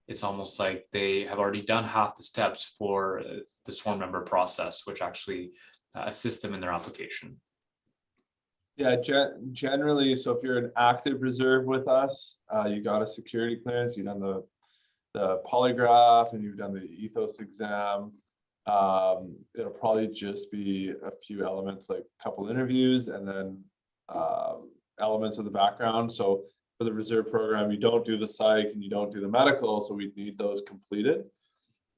S3: it's almost like they have already done half the steps for the sworn member process, which actually assist them in their application.
S2: Yeah, generally, so if you're an active reserve with us, you got a security clearance, you've done the polygraph, and you've done the ethos exam. It'll probably just be a few elements, like a couple interviews, and then elements of the background. So for the reserve program, you don't do the psych and you don't do the medical, so we need those completed.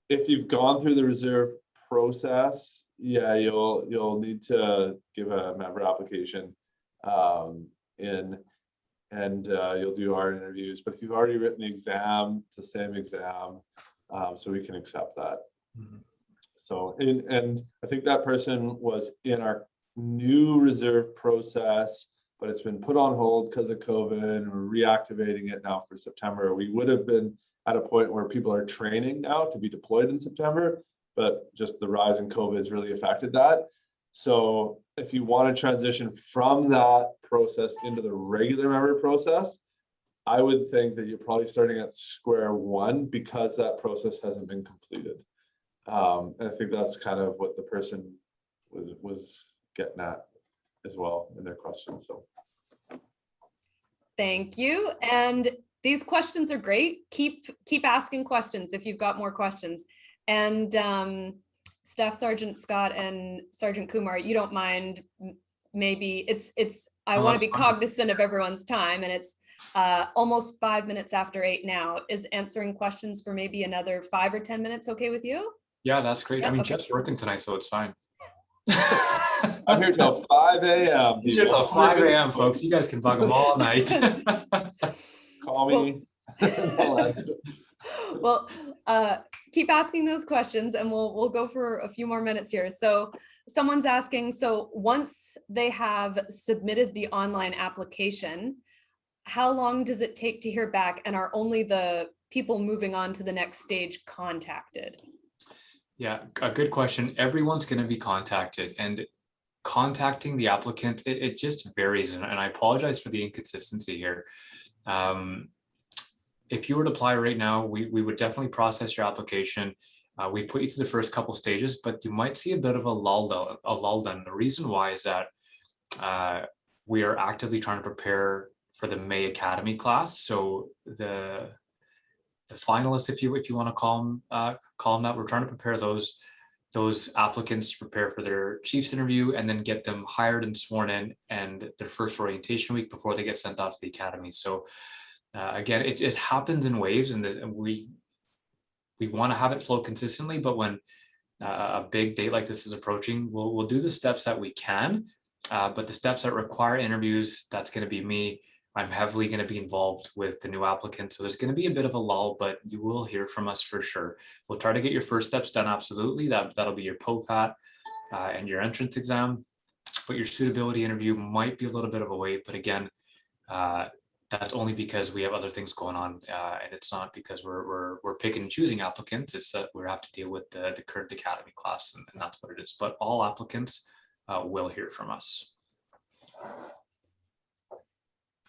S2: If you've gone through the reserve process, yeah, you'll need to give a member application you'll do our interviews. But if you've already written the exam, it's the same exam, so we can accept that.
S3: Mm-hmm.
S2: So and I think that person was in our new reserve process, but it's been put on hold because of COVID, and we're reactivating it now for September. We would have been at a point where people are training now to be deployed in September, but just the rise in COVID has really affected that. So if you want to transition from that process into the regular member process, I would think that you're probably starting at square one, because that process hasn't been completed. And I think that's kind of what the person was getting at as well in their question. So
S1: Thank you. And these questions are great. Keep asking questions if you've got more questions. And Staff Sergeant Scott and Sergeant Kumar, you don't mind, maybe I want to be cognizant of everyone's time, and it's almost 5 minutes after 8 now. Is answering questions for maybe another 5 or 10 minutes okay with you?
S3: Yeah, that's great.
S1: Yeah,
S3: I mean,
S1: okay.
S3: Jeff's working tonight, so it's fine.
S2: I'm here till 5 a.m.
S3: He's here till 5 a.m. folks. You guys can bug him all night.
S2: Call me.
S1: Well, keep asking those questions, and we'll go for a few more minutes here. So someone's asking, so once they have submitted the online application, how long does it take to hear back, and are only the people moving on to the next stage contacted?
S3: Yeah, a good question. Everyone's going to be contacted, and contacting the applicant, it just varies. And I apologize for the inconsistency here. If you were to apply right now, we would definitely process your application. We put you through the first couple stages, but you might see a bit of a lull then. The reason why is that we are actively trying to prepare for the May Academy class. So the finalists, if you want to call them that, we're trying to prepare those applicants to prepare for their chief's interview, and then get them hired and sworn in, and their first orientation week before they get sent out to the academy. So again, it happens in waves, and we want to have it flow consistently. But when a big date like this is approaching, we'll do the steps that we can. But the steps that require interviews, that's going to be me. I'm heavily going to be involved with the new applicants. So there's going to be a bit of a lull, but you will hear from us for sure. We'll try to get your first steps done. Absolutely. That'll be your POPAT and your entrance exam. But your suitability interview might be a little bit of a wait. But again, that's only because we have other things going on. And it's not because we're picking and choosing applicants. It's that we have to deal with the current academy class, and that's what it is. But all applicants will hear from us.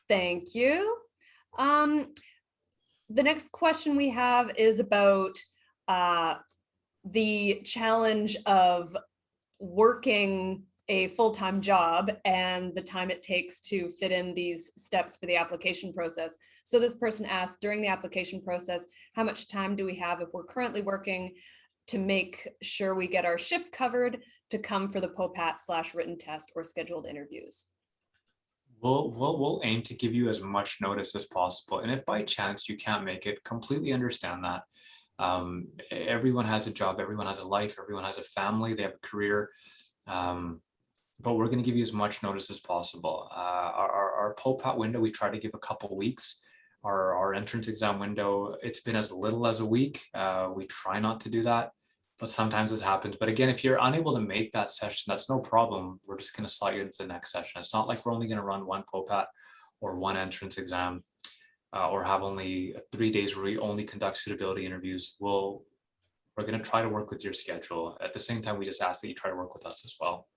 S1: Thank you. The next question we have is about the challenge of working a full-time job and the time it takes to fit in these steps for the application process. So this person asked, during the application process, how much time do we have if we're currently working to make sure we get our shift covered to come for the POPAT/written test or scheduled interviews?
S3: We'll aim to give you as much notice as possible. And if by chance you can't make it, completely understand that. Everyone has a job, everyone has a life, everyone has a family, they have a career. But we're going to give you as much notice as possible. Our POPAT window, we try to give a couple weeks. Our entrance exam window, it's been as little as a week. We try not to do that, but sometimes this happens. But again, if you're unable to make that session, that's no problem. We're just going to slot you into the next session. It's not like we're only going to run one POPAT or one entrance exam, or have only 3 days where we only conduct suitability interviews. We're going to try to work with your schedule. At the same time, we just ask that you try to work with us as well.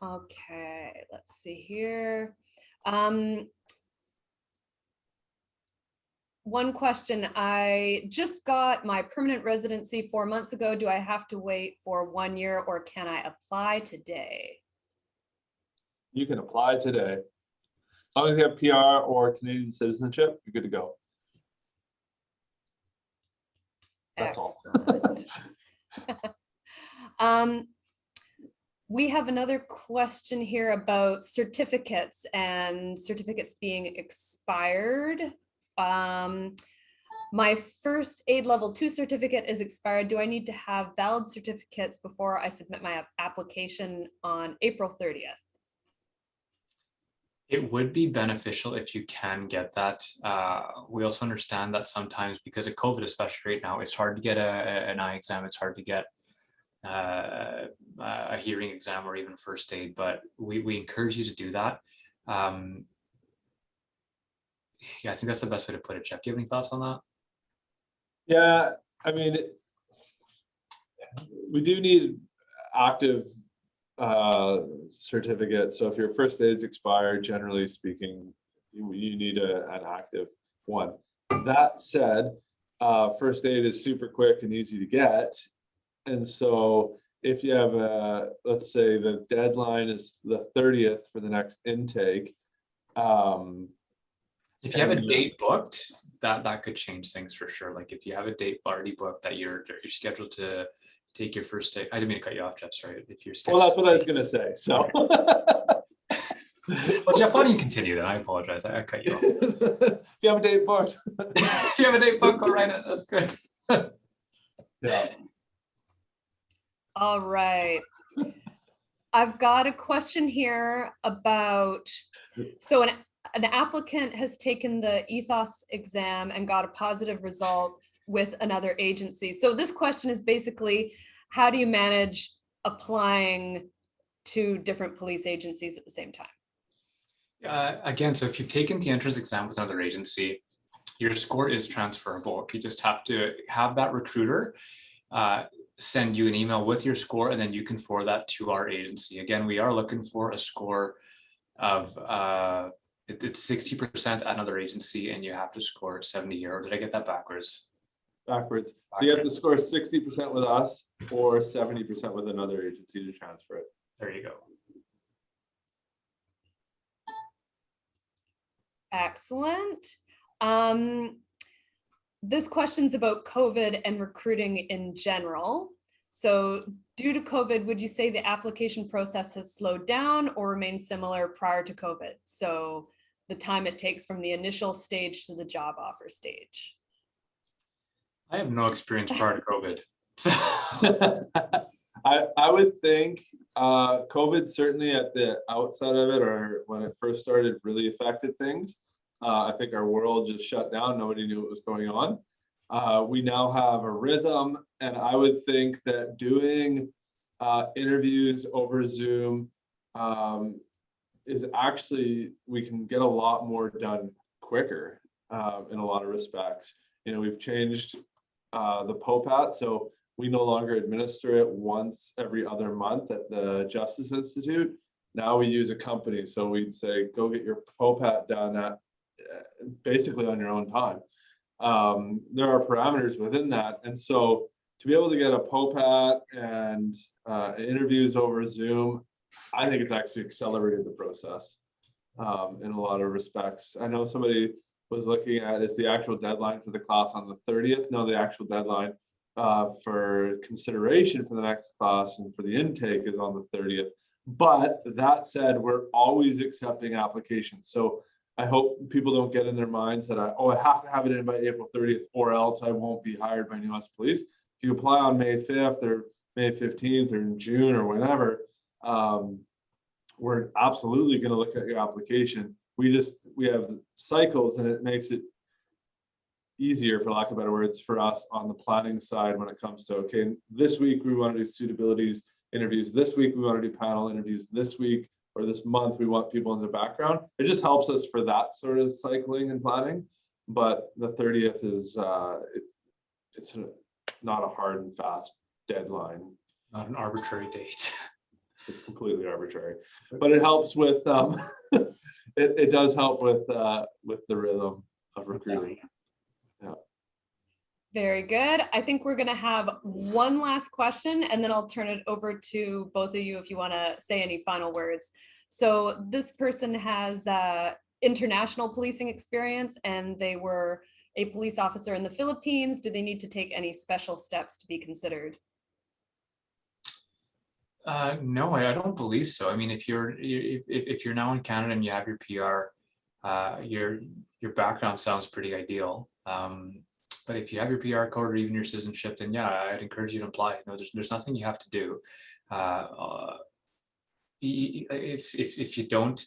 S1: Okay, let's see here. One question, I just got my permanent residency 4 months ago. Do I have to wait for 1 year or can I apply today?
S2: You can apply today. As long as you have PR or Canadian citizenship, you're good to go. That's
S1: Excellent. We have another question here about certificates and certificates being expired. My first aid level 2 certificate is expired. Do I need to have valid certificates before I submit my application on April 30th?
S3: It would be beneficial if you can get that. We also understand that sometimes because of COVID, especially right now, it's hard to get an eye exam. It's hard to get a hearing exam or even first aid, but we encourage you to do that. Yeah, I think that's the best way to put it. Jeff, do you have any thoughts on that?
S2: Yeah, I mean, we do need active certificate. So if your first aid's expired, generally speaking, you need an active one. That said, first aid is super quick and easy to get. And so if you have let's say the deadline is the 30th for the next intake.
S3: If you have a date booked, that could change things for sure. Like if you have a date already booked that you're scheduled to take your first aid. I didn't mean to cut you off, Jeff. Sorry. If you're scheduled.
S2: Well, that's what I was gonna say. So.
S3: Well, Jeff, why don't you continue then? I apologize. I cut you off.
S2: If you have a date booked.
S3: If you have a date booked, go write it. That's good.
S2: Yeah.
S1: All right. I've got a question here about, so an applicant has taken the ethos exam and got a positive result with another agency. So this question is basically, how do you manage applying to different police agencies at the same time?
S3: Again, so if you've taken the entrance exam with another agency, your score is transferable. You just have to have that recruiter send you an email with your score, and then you can forward that to our agency. Again, we are looking for a score of it's 60% at another agency, and you have to score 70 here. Or did I get that backwards?
S2: Backwards. So you have to score 60% with us or 70% with another agency to transfer it.
S3: There you go.
S1: Excellent. This question's about COVID and recruiting in general. So due to COVID, would you say the application process has slowed down or remained similar prior to COVID? So the time it takes from the initial stage to the job offer stage.
S3: I have no experience prior to COVID. So.
S2: I would think COVID certainly at the outset of it, or when it first started, really affected things. I think our world just shut down. Nobody knew what was going on. We now have a rhythm, and I would think that doing interviews over Zoom is actually, we can get a lot more done quicker in a lot of respects. You know, we've changed the POPAT, so we no longer administer it once every other month at the Justice Institute. Now we use a company, so we'd say, go get your POPAT done at basically on your own time. There are parameters within that, and so to be able to get a POPAT and interviews over Zoom, I think it's actually accelerated the process in a lot of respects. I know somebody was looking at, is the actual deadline for the class on the 30th? No, the actual deadline for consideration for the next class and for the intake is on the 30th. But that said, we're always accepting applications. So I hope people don't get in their minds that I have to have it in by April 30th or else I won't be hired by New West Police. If you apply on May 5th or May 15th or in June or whenever, we're absolutely going to look at your application. We have cycles, and it makes it easier, for lack of better words, for us on the planning side when it comes to, okay, this week we want to do suitability interviews, this week we want to do panel interviews, this week or this month we want people in the background. It just helps us for that sort of cycling and planning. But the 30th is it's not a hard and fast deadline.
S3: Not an arbitrary date.
S2: It's completely arbitrary, but it helps with it does help with the rhythm of recruiting. Yeah.
S1: Very good. I think we're going to have one last question, and then I'll turn it over to both of you if you want to say any final words. So this person has international policing experience, and they were a police officer in the Philippines. Do they need to take any special steps to be considered?
S3: No, I don't believe so. I mean, if you're now in Canada and you have your PR, your background sounds pretty ideal. But if you have your PR code or even your citizenship, then yeah, I'd encourage you to apply. No, there's nothing you have to do. If you don't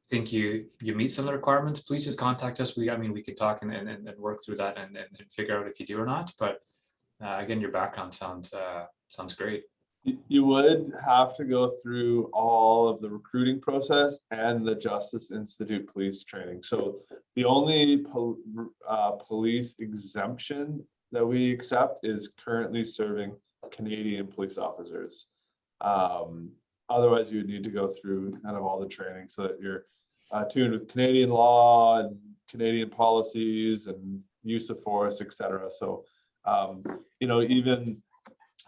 S3: think you meet some of the requirements, please just contact us. We can talk and work through that and figure out if you do or not. But again, your background sounds great.
S2: You would have to go through all of the recruiting process and the Justice Institute police training. So the only police exemption that we accept is currently serving Canadian police officers. Otherwise, you would need to go through kind of all the training so that you're tuned with Canadian law and Canadian policies and use of force, etc. So,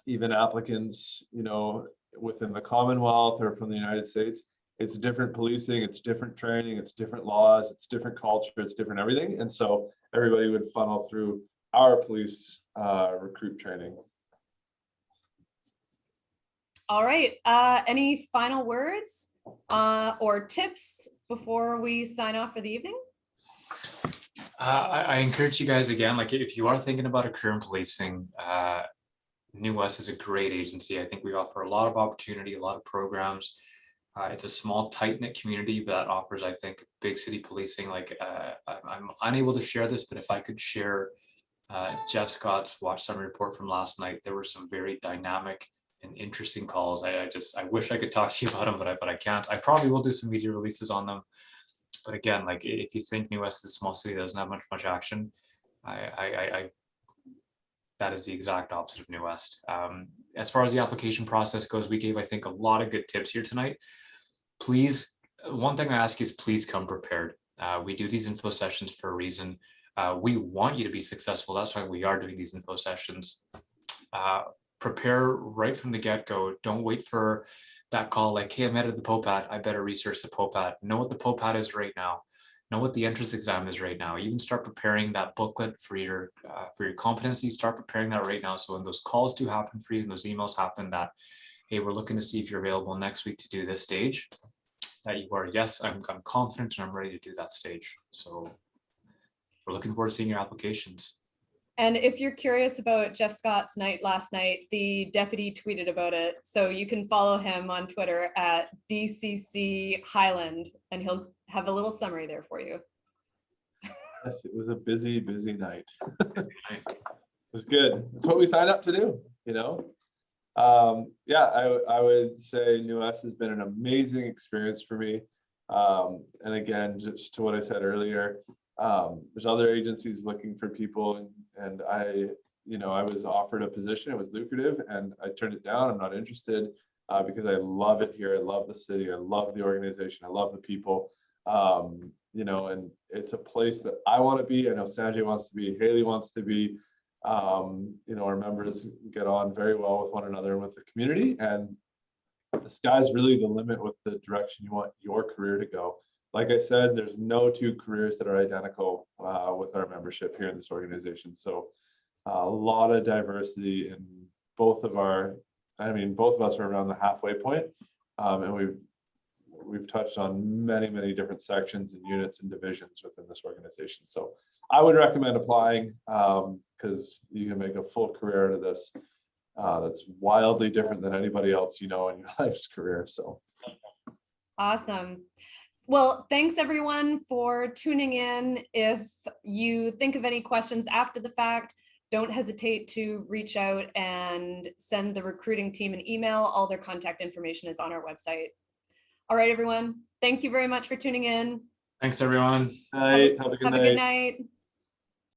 S2: even applicants, within the Commonwealth or from the United States, it's different policing, it's different training, it's different laws, it's different culture, it's different everything. And so everybody would funnel through our police recruit training.
S1: All right. Any final words or tips before we sign off for the evening?
S3: I encourage you guys again, like if you are thinking about a career in policing, New West is a great agency. I think we offer a lot of opportunity, a lot of programs. It's a small, tight-knit community that offers, I think, big city policing. Like I'm unable to share this, but if I could share Jeff Scott's watch summary report from last night, there were some very dynamic and interesting calls. I wish I could talk to you about them, but I can't. I probably will do some media releases on them. But again, like if you think New West is a small city that doesn't have much action, that is the exact opposite of New West. As far as the application process goes, we gave, I think, a lot of good tips here tonight. Please, one thing I ask is please come prepared. We do these info sessions for a reason. We want you to be successful. That's why we are doing these info sessions. Prepare right from the get-go. Don't wait for that call like, hey, I'm headed to the POPAT. I better research the POPAT. Know what the POPAT is right now. Know what the entrance exam is right now. Even start preparing that booklet for your competency. Start preparing that right now. So when those calls do happen for you and those emails happen that, hey, we're looking to see if you're available next week to do this stage, that you are, yes, I'm confident and I'm ready to do that stage. So we're looking forward to seeing your applications.
S1: And if you're curious about Jeff Scott's night last night, the deputy tweeted about it. So you can follow him on Twitter at DCC Highland, and he'll have a little summary there for you.
S2: Yes, it was a busy night. It was good. That's what we signed up to do, Yeah, I would say New West has been an amazing experience for me. And again, just to what I said earlier, there's other agencies looking for people, and I was offered a position. It was lucrative and I turned it down. I'm not interested because I love it here. I love the city. I love the organization. I love the people. And it's a place that I want to be. I know Sanjay wants to be, Haley wants to be. Our members get on very well with one another and with the community, and the sky's really the limit with the direction you want your career to go. Like I said, there's no two careers that are identical with our membership here in this organization. So a lot of diversity in both of us are around the halfway point. And we've touched on many different sections and units and divisions within this organization. So I would recommend applying because you can make a full career out of this. That's wildly different than anybody else you know in your life's career. So
S1: Awesome. Well, thanks everyone for tuning in. If you think of any questions after the fact, don't hesitate to reach out and send the recruiting team an email. All their contact information is on our website. All right, everyone. Thank you very much for tuning in.
S3: Thanks, everyone.
S2: have a good
S1: Have a good night.